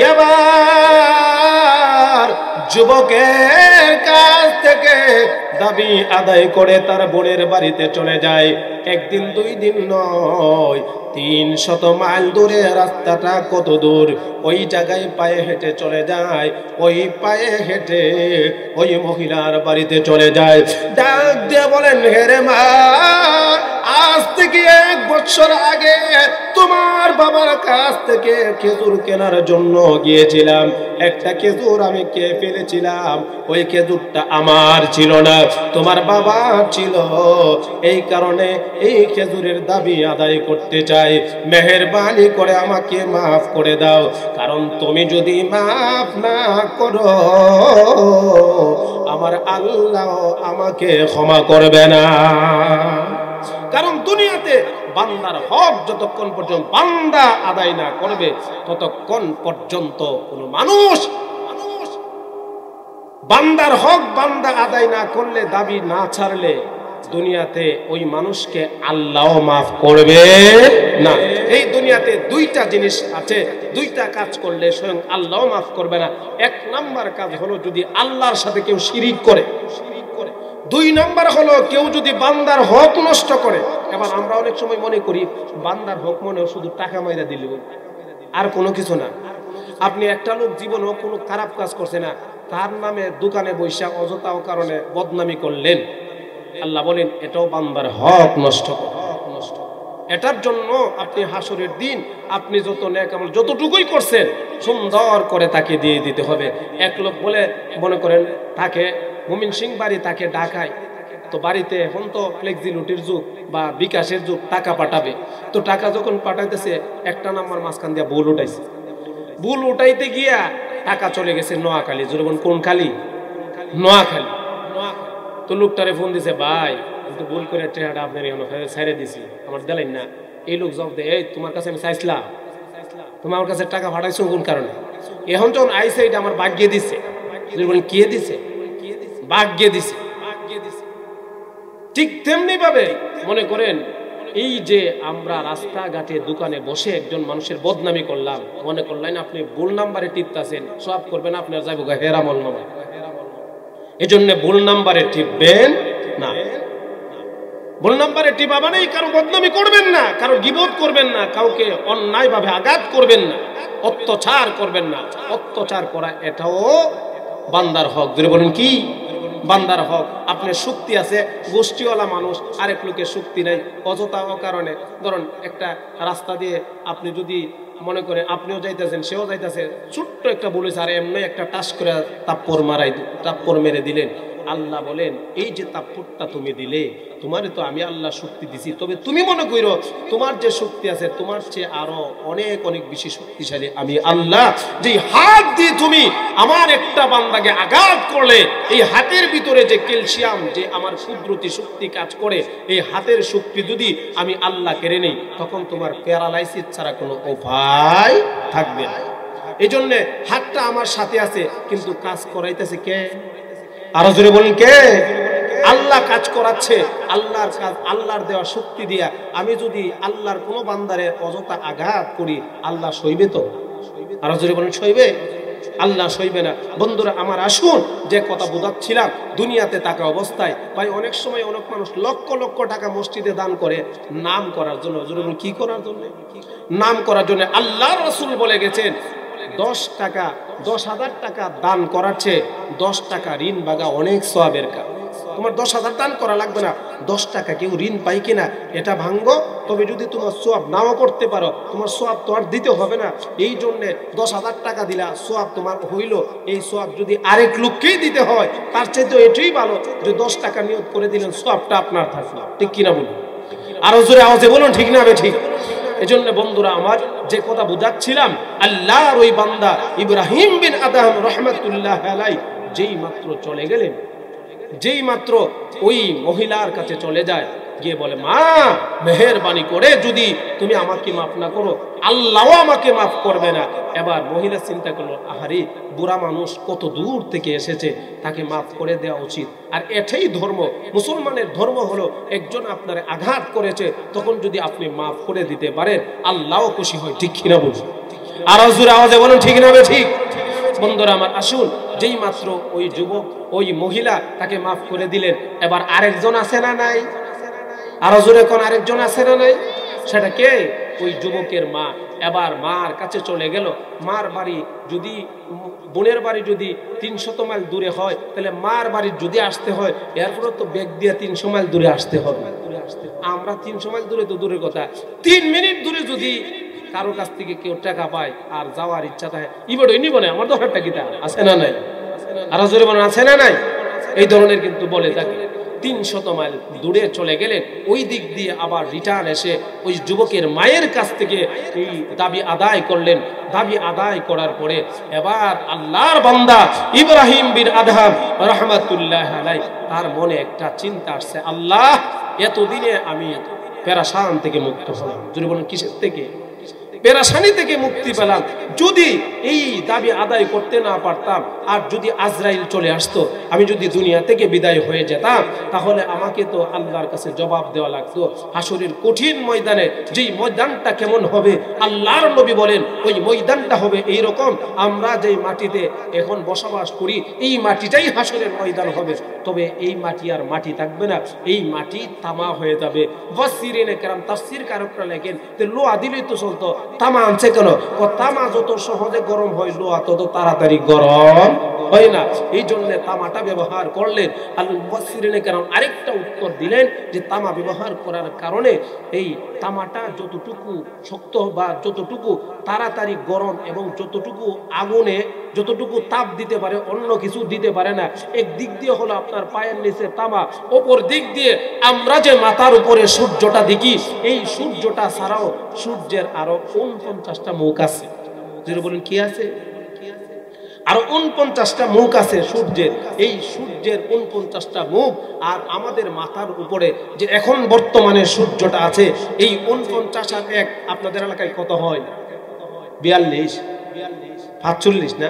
এবার যুবকের কাছ থেকে দাবি আদায় করে তার বোনের বাড়িতে চলে যায়। 1 দিন 2 দিন নয়, 300 মাইল দূরে। রাস্তাটা কত দূর? ওই জায়গায় পায়ে হেঁটে চলে যায়। ওই পায়ে হেঁটে ওই মহিলার বাড়িতে চলে যায়। ডাক দিয়ে বলেন, হে রে মা, আজ থেকে 1 বছর আগে তোমার বাবার কাছ থেকে খেজুর কেনার জন্য গিয়েছিলাম। একটা খেজুর আমি খেয়ে ফেলেছিলাম, ওই খেজুরটা আমার ছিল না, তোমার বাবা ছিল। এই কারণে এই খেজুরের দাবি আদায় করতে চাই। মেহেরবানি করে আমাকে মাফ করে দাও, কারণ তুমি যদি মাফ না করো আমার আল্লাহ আমাকে ক্ষমা করবে না। কারণ দুনিয়াতে বান্দার হক যতক্ষণ পর্যন্ত বান্দা আদায় না করবে ততক্ষণ পর্যন্ত কোন মানুষ বান্দার হক বান্দা আদায় না করলে, দাবি না ছাড়লে দুনিয়াতে ওই মানুষকে আল্লাহ মাফ করবে না। এই দুনিয়াতে দুইটা জিনিস আছে, দুইটা কাজ করলে স্বয়ং আল্লাহ মাফ করবে না। এক নাম্বার কাজ হলো যদি আল্লাহর সাথে কেউ শিরিক করে, দুই নাম্বার হলো কেউ যদি বান্দার হক নষ্ট করে। এবার আমরা অনেক সময় মনে করি বান্দার হক মনে শুধু টাকা মাইরা দিল, আর কোনো কিছু না। আপনি একটা লোক জীবনেও কোনো খারাপ কাজ করছে না, তার নামে দোকানে বৈশা অযথা কারণে বদনামি করলেন, আল্লাহ বলেন এটাও বান্দার হক নষ্ট। এটার জন্য আপনি হাসরের দিন আপনি যত নেক আমল যতটুকুই করছেন সুন্দর করে তাকে দিয়ে দিতে হবে। এক লোক বলে মনে করেন তাকে মুমিন সিং বাড়ি তাকে ডাকায়, তো বাড়িতে এখন তো ফ্লেক্সিলিটির যুগ বা বিকাশের যুগ, টাকা পাঠাবে। তো টাকা যখন পাঠাইতেছে একটা নাম্বার মাঝখান দিয়ে ভুল উঠাইছে, ভুল উঠাইতে গিয়া টাকা চলে গেছে নোয়াখালী। যেরকম কোন খালি? নোয়াখালী। তো লোকটারে ফোন দিছে, ভাই কিন্তু ভুল করে টাকাটা আপনার ছেড়ে দিছি, আমার দিলেন না। এই লোক জবাব দেয়, এই তোমার কাছে আমি চাইছিলাম, তুমি আমার কাছে টাকা পাঠাইছো কোন কারণে? এখন যখন আইসে এটা আমার ভাগ্যে দিছে। কে দিছে? ভাগ্যে দিছে। ঠিক তেমনি ভাবে মনে করেন এই যে আমরা রাস্তাঘাটে দোকানে বসে একজন মানুষের বদনামি করলাম, মনে করলেন আপনি ভুল নাম্বারে টিপতেছেন, সব করবেন আপনার যাইব হেরামল নামে। এই জন্য ভুল নাম্বারে টিপবেন না। ভুল নাম্বারে টিপা মানে কারো বদনামি করবেন না, কারো গীবত করবেন না, কাউকে অন্যায় ভাবে আঘাত করবেন না, অত্যাচার করবেন না। অত্যাচার করা এটাও বান্দার হক। ধরে বলেন কি? বান্দার হক। আপনার শক্তি আছে, গোষ্ঠীওয়ালা মানুষ, আরেক লোকের শক্তি নাই, অযথা কারণে ধরুন একটা রাস্তা দিয়ে আপনি যদি মনে করে আপনিও যাইতেছেন সেও যাইতেছে, ছোট্ট একটা বলেছে আর এমনি একটা টাচ করে তাপ্পর মেরে দিলেন। আল্লাহ বলেন এই যে তাপ্পরটা তুমি দিলে তোমারে তো আমি আল্লাহ শক্তি দিছি, তবে তুমি মনে করো তোমার যে শক্তি আছে তোমার চেয়ে আরো অনেক অনেক বেশি শক্তিশালী আমি আল্লাহ। যে হাত দিয়ে তুমি আমার একটা বান্দাকে আঘাত করলে, এই হাতের ভিতরে যে ক্যালসিয়াম যে আমার কুদরতি শক্তি কাজ করে, এই হাতের শক্তি যদি আমি আল্লাহ কেড়ে নেই তখন তোমার প্যারালাইসিস ছাড়া কোনো উপায় থাকবে না। এই জন্য হাতটা আমার সাথে আছে, কিন্তু কাজ করাইতেছে কে? আরো জোরে বলেন কে? আল্লাহ কাজ করাচ্ছে। আল্লাহর কাজ, আল্লাহর দেওয়া শক্তি দিয়া আমি যদি আল্লাহর কোনো বান্দারে অযথা আঘাত করি আল্লাহ সইবে তো? আরো জোরে বলেন সইবে? আল্লাহ সইবে না। বন্ধুরা আমার আসুন, যে কথা বোঝাচ্ছিলাম, দুনিয়াতে থাকা অবস্থায় ভাই অনেক সময় অনেক মানুষ লক্ষ লক্ষ টাকা মসজিদে দান করে নাম করার জন্য। কি করার জন্য? নাম করার জন্য। আল্লাহ রাসূল বলে গেছেন 10,000 টাকা দান করার চেয়ে 10 টাকা ঋণ ভাঙা অনেক সওয়াবের কাজ। তোমার 10,000 দান করা লাগবে না, 10 টাকা কেউ ঋণ পাই কিনা এটা ভাঙবো, তবে যদি তোমার সওয়াব নাও করতে পারো তোমার সওয়াব তো আর দিতে হবে না। এই জন্য 10,000 টাকা দিলা, সওয়াব তোমার হইল, এই সওয়াব যদি আরেক লোককেই দিতে হয় তার চাইতে এটাই ভালো যে 10 টাকা নিয়ত করে দিলেন, সওয়াবটা আপনার থাকলো। ঠিক কিনা বলুন? আরো জোরে আওয়াজে বলুন ঠিক না? ঠিক। এজন্য বন্ধুরা আমার যে কথা বুঝাচ্ছিলাম, আল্লাহর ওই বান্দা ইব্রাহিম বিন আদহাম রাহমাতুল্লাহ আলাইহি যেই মাত্র চলে গেলেন, যেই মাত্র ওই মহিলার কাছে চলে যায়, গিয়ে বলে মা মেহেরবানি করে যদি তুমি আমাকে মাফ না করো আল্লাহও আমাকে মাফ করবে না। এবার মহিলা চিন্তা করলো, আহারে বুড়া মানুষ কত দূর থেকে এসেছে, তাকে মাফ করে দেওয়া উচিত। আর এটাই ধর্ম, মুসলমানের ধর্ম হলো একজন আপনারে আঘাত করেছে তখন যদি আপনি মাফ করে দিতে পারেন আল্লাহও খুশি হয়। ঠিক কিনা বলুন? আর জোরে আওয়াজে বলুন ঠিক না? ঠিক। বন্ধুরা আমার আসুন, যেই মাত্র ওই যুবক ওই মহিলা তাকে মাফ করে দিলেন, এবার আরেকজন আছে না নাই? আরো জোরে কোন আরেকজন আছে না নাই? সেটা কে? ওই যুবকের মা। এবার মার কাছে চলে গেল। মার বাড়ি যদি, বোনের বাড়ি যদি 300 মাইল দূরে হয় তাহলে মার বাড়ি যদি আসতে হয় এরপরে তো ব্যাগ দিয়ে 300 মাইল দূরে আসতে হবে। আমরা 300 মাইল দূরে তো দূরের কথা, 3 মিনিট দূরে যদি কারো কাছ থেকে কেউ টাকা পায় আর যাওয়ার ইচ্ছা থাকে ইবড় নিব না, আমার দরকারটা কি তা আছে না নাই? আর জোরে বলেন আছে না নাই? এই ধরনের কিন্তু বলে থাকে। 300 মাইল দূরে চলে গেলেন, ওই দিক দিয়ে আবার রিটার্ন এসে ওই যুবকের মায়ের কাছ থেকে এই দাবি আদায় করলেন। দাবি আদায় করার পরে এবার আল্লাহর বান্দা ইব্রাহিম বিন আদহাম রাহমাতুল্লাহ আলাইহি তার মনে একটা চিন্তা আসছে, আল্লাহ এতদিনে আমি পেরেশান থেকে মুক্ত হলাম। যদি বলেন কিসের থেকে? পেরেশানি থেকে মুক্তি পেলাম। যদি এই দাবি আদায় করতে না পারতাম আর যদি আজরাইল চলে আসতো, আমি যদি দুনিয়া থেকে বিদায় হয়ে যেতাম, তাহলে আমাকে তো আল্লাহর কাছে জবাব দেওয়া লাগতো। হাসরের কঠিন ময়দানে যেই ময়দানটা কেমন হবে, আল্লাহর নবী বলেন ওই ময়দানটা হবে এইরকম, আমরা যেই মাটিতে এখন বসবাস করি এই মাটিটাই হাসরের ময়দান হবে। তবে এই মাটি আর মাটি থাকবে না, এই মাটি তামা হয়ে যাবে। মুফাসসিরিনে কেরাম তাফসীর কারকরা লেখেন যে লোহা দিলেই তো চলতো, তামা আনছে কেন? ও তামা যত সহজে গরম হয় লোহা তত তাড়াতাড়ি গরম হয় না, এই জন্য তামাটা ব্যবহার করলেন। আর মুফাসসিরিনে কেরাম আরেকটা উত্তর দিলেন যে তামা ব্যবহার করার কারণে এই তামাটা যতটুকু শক্ত বা যতটুকু তাড়াতাড়ি গরম এবং যতটুকু আগুনে যতটুকু তাপ দিতে পারে অন্য কিছু দিতে পারে না। একদিক দিয়ে হলো আপনার পায়ের নিচে তামা, অপর দিক দিয়ে আমরা যে মাথার উপরে সূর্যটা দেখি, এই সূর্যটা ছাড়াও সূর্যের আরো 49টা মুখ আছে। যেটা বলেন কি আছে? আরো 49টা মুখ আছে সূর্যের। এই সূর্যের 49টা মুখ আর আমাদের মাথার উপরে যে এখন বর্তমানে সূর্যটা আছে, এই 49 আর 1 আপনাদের এলাকায় কত হয়? 42, 45 না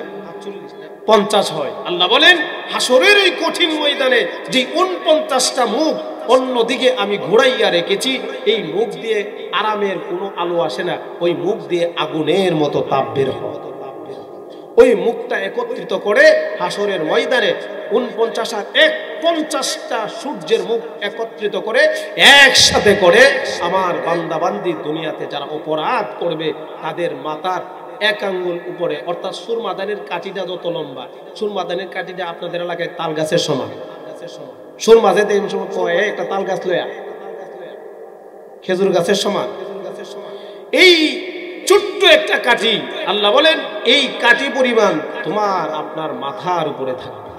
50 হয়। আল্লাহ বলেন হাসরের ওই কঠিন ময়দানে যে 49টা মুখ অন্যদিকে আমি ঘোরাইয়া রেখেছি, এই মুখ দিয়ে আরামের কোনো আলো আসে না, ওই মুখ দিয়ে আগুনের মতো তাপ বের হয়। ওই মুখটা একত্রিত করে হাসরের ময়দানে 49 আর 1 50টা সূর্যের মুখ একত্রিত করে একসাথে করে আমার বান্দা বান্দি দুনিয়াতে যারা অপরাধ করবে তাদের মাথার 1 আঙ্গুল উপরে, অর্থাৎ সুরমাদানের কাঠিটা যত লম্বা, সুরমাদানের কাঠিটা আপনাদের এলাকায় তাল গাছের সমান। সুরমা যেতে একটা তাল গাছ লয়া খেজুর গাছের সমান। এই ছোট্ট একটা কাঠি, আল্লাহ বলেন এই কাঠি পরিমাণ তোমার আপনার মাথার উপরে থাকবে,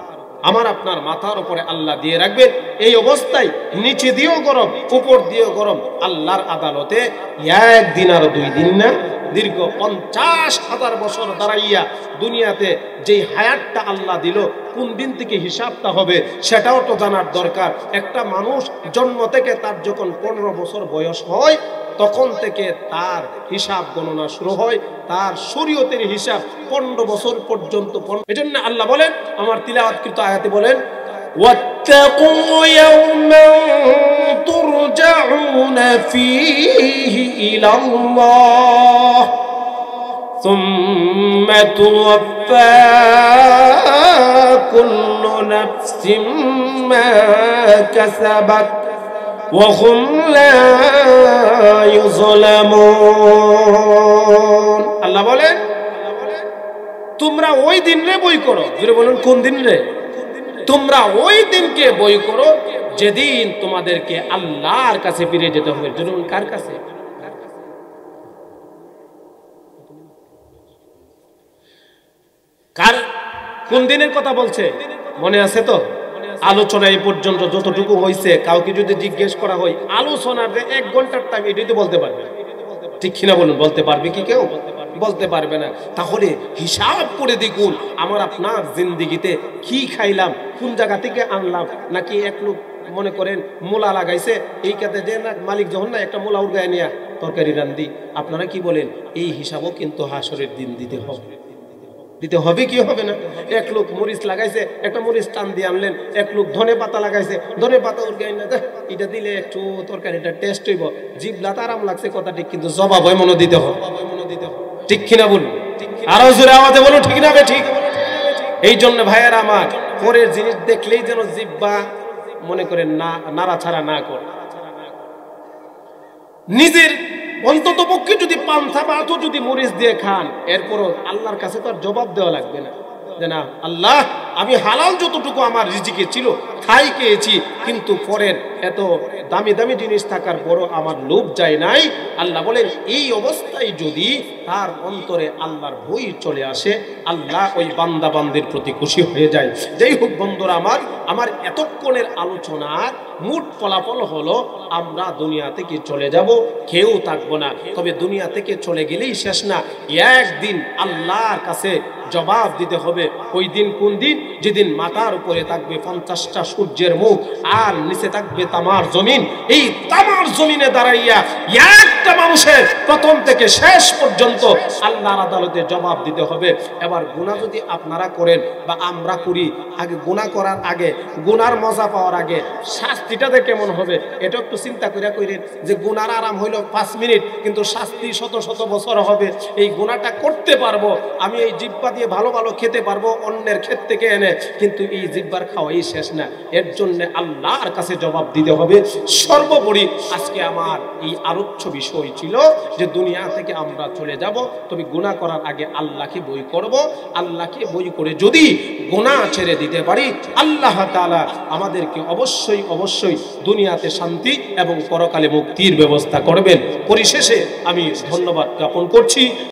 আমার আপনার মাথার উপরে আল্লাহ দিয়ে রাখবেন। এই অবস্থায় নিচে দিয়েও গরম, উপর দিয়েও গরম। আল্লাহর আদালতে 1 দিন আর 2 দিন না, দীর্ঘ 50,000 বছর দাঁড়াইয়া দুনিয়াতে যেই হায়াতটা আল্লাহ দিল, কোন দিন থেকে হিসাবটা হবে সেটাও তো জানার দরকার। একটা মানুষ জন্ম থেকে তার যখন 15 বছর বয়স হয় তখন থেকে তার হিসাব গণনা শুরু হয়, তার শরীয়তের হিসাব 15 বছর পর্যন্ত। এজন্য আল্লাহ বলেন আমার তিলাওয়াতকৃত আয়াতে বলেন ওয়াত্তাকু ইয়াওমান তুরজাউনা ফীহি ইলাল্লাহ সুম্মা তুওয়াফা কুল্লু নাফসিম মা কাসাবাত ওয়া হুম লা ইউযলামুন। আল্লাহ বলেন তোমরা ওই দিন রে বই করো। যদি বলেন কোন দিন রে? তোমরা ওই দিনকে বই করো যেদিন তোমাদেরকে আল্লাহর কাছে ফিরে যেতে হবে। যদি কার কাছে? কার কোন দিনের কথা বলছে মনে আছে তো? আলোচনা এই পর্যন্ত যতটুকু হয়েছে, কাউকে যদি জিজ্ঞেস করা হয় আলোচনার 1 ঘন্টার টাইম, এটাই তো বলতে পারবে, ঠিক কিনা বলুন? বলতে পারবে কি কেউ? বলতে পারবে না। তাহলে হিসাব করে দেখুন আমার আপনার জিন্দিগিতে কি খাইলাম, কোন জায়গা থেকে আনলাম। নাকি এক লোক মনে করেন মূলা লাগাইছে, এই কাতে যে না মালিক যখন না একটা মূলা উড়গায় নিয়া তরকারি রান্ধি, আপনারা কি বলেন? এই হিসাবও কিন্তু হাসরের দিন দিতে হবে। দিতে হবে কি হবে না? এক লোক মরিচ লাগাইছে, একটা মরিচ টান দিয়ে আনলেন। এক লোক ধনে পাতা লাগাইছে, ধনে পাতা উড়গাই না, এটা দিলে একটু তরকারিটা টেস্ট হইব, জিভলাতে আরাম লাগছে কথা ঠিক, কিন্তু জবাব হয় মনে দিতে হবে, ঠিক কিনা বলুন? আরো জোরে আওয়াজে বলুন ঠিক না বে ঠিক? এই জন্য ভাইয়েরা আমার, পরের জিনিস দেখলেই যেন জিহ্বা মনে করেন না নাড়াছাড়া না করে। নিজের অন্তত পক্ষে যদি পান্থা বা যদি মরিচ দিয়ে খান, এরপরও আল্লাহর কাছে তো আর জবাব দেওয়া লাগবে না যে না আল্লাহ আমি হালাল যতটুকু আমার রিজিকে ছিল খাই খেয়েছি, কিন্তু পরের এত দামি দামি জিনিস থাকার পরও আমার লোভ যায় নাই। আল্লাহ বলেন এই অবস্থায় যদি তার অন্তরে আল্লাহর ভয় চলে আসে, আল্লাহ ওই বান্দা বান্দির প্রতি খুশি হয়ে যায়। যাই হোক বন্ধুরা আমার এতক্ষণের আলোচনার মোট ফলাফল হলো আমরা দুনিয়া থেকে চলে যাব, কেউ থাকবো না। তবে দুনিয়া থেকে চলে গেলেই শেষ না, একদিন আল্লাহর কাছে জবাব দিতে হবে। ওই দিন কোন দিন? যেদিন মাথার উপরে থাকবে 50টা সূর্যের মুখ আর নিচে থাকবে তামার জমিন। এই তামার জমিনে দাঁড়াইয়া এক প্রত্যেকটা মানুষের প্রথম থেকে শেষ পর্যন্ত আল্লাহর আদালতে জবাব দিতে হবে। এবার গুনাহ যদি আপনারা করেন বা আমরা করি, আগে গুনাহ করার আগে, গুনার মজা পাওয়ার আগে শাস্তিটাতে কেমন হবে এটা একটু চিন্তা করে কইরেন। যে গুনার আরাম হইল 5 মিনিট, কিন্তু শাস্তি শত শত বছর হবে। এই গুনাহটা করতে পারবো, আমি এই জিহ্বা দিয়ে ভালো ভালো খেতে পারবো অন্যের ক্ষেত থেকে এনে, কিন্তু এই জিহ্বার খাওয়াই শেষ না। এর জন্য আল্লাহর কাছে জবাব দিতে হবে। সর্বোপরি আজকে আমার এই আলোচ্য বিষয় ছিল যে দুনিয়া থেকে আমরা চলে যাব, তবে গুনাহ করার আগে আল্লাহকে বই করব। আল্লাহকে বই করে যদি গুনাহ ছেড়ে দিতে পারি, আল্লাহ তাআলা আমাদেরকে অবশ্যই অবশ্যই দুনিয়াতে শান্তি এবং পরকালে মুক্তির ব্যবস্থা করবেন। পরিশেষে আমি ধন্যবাদ জ্ঞাপন করছি।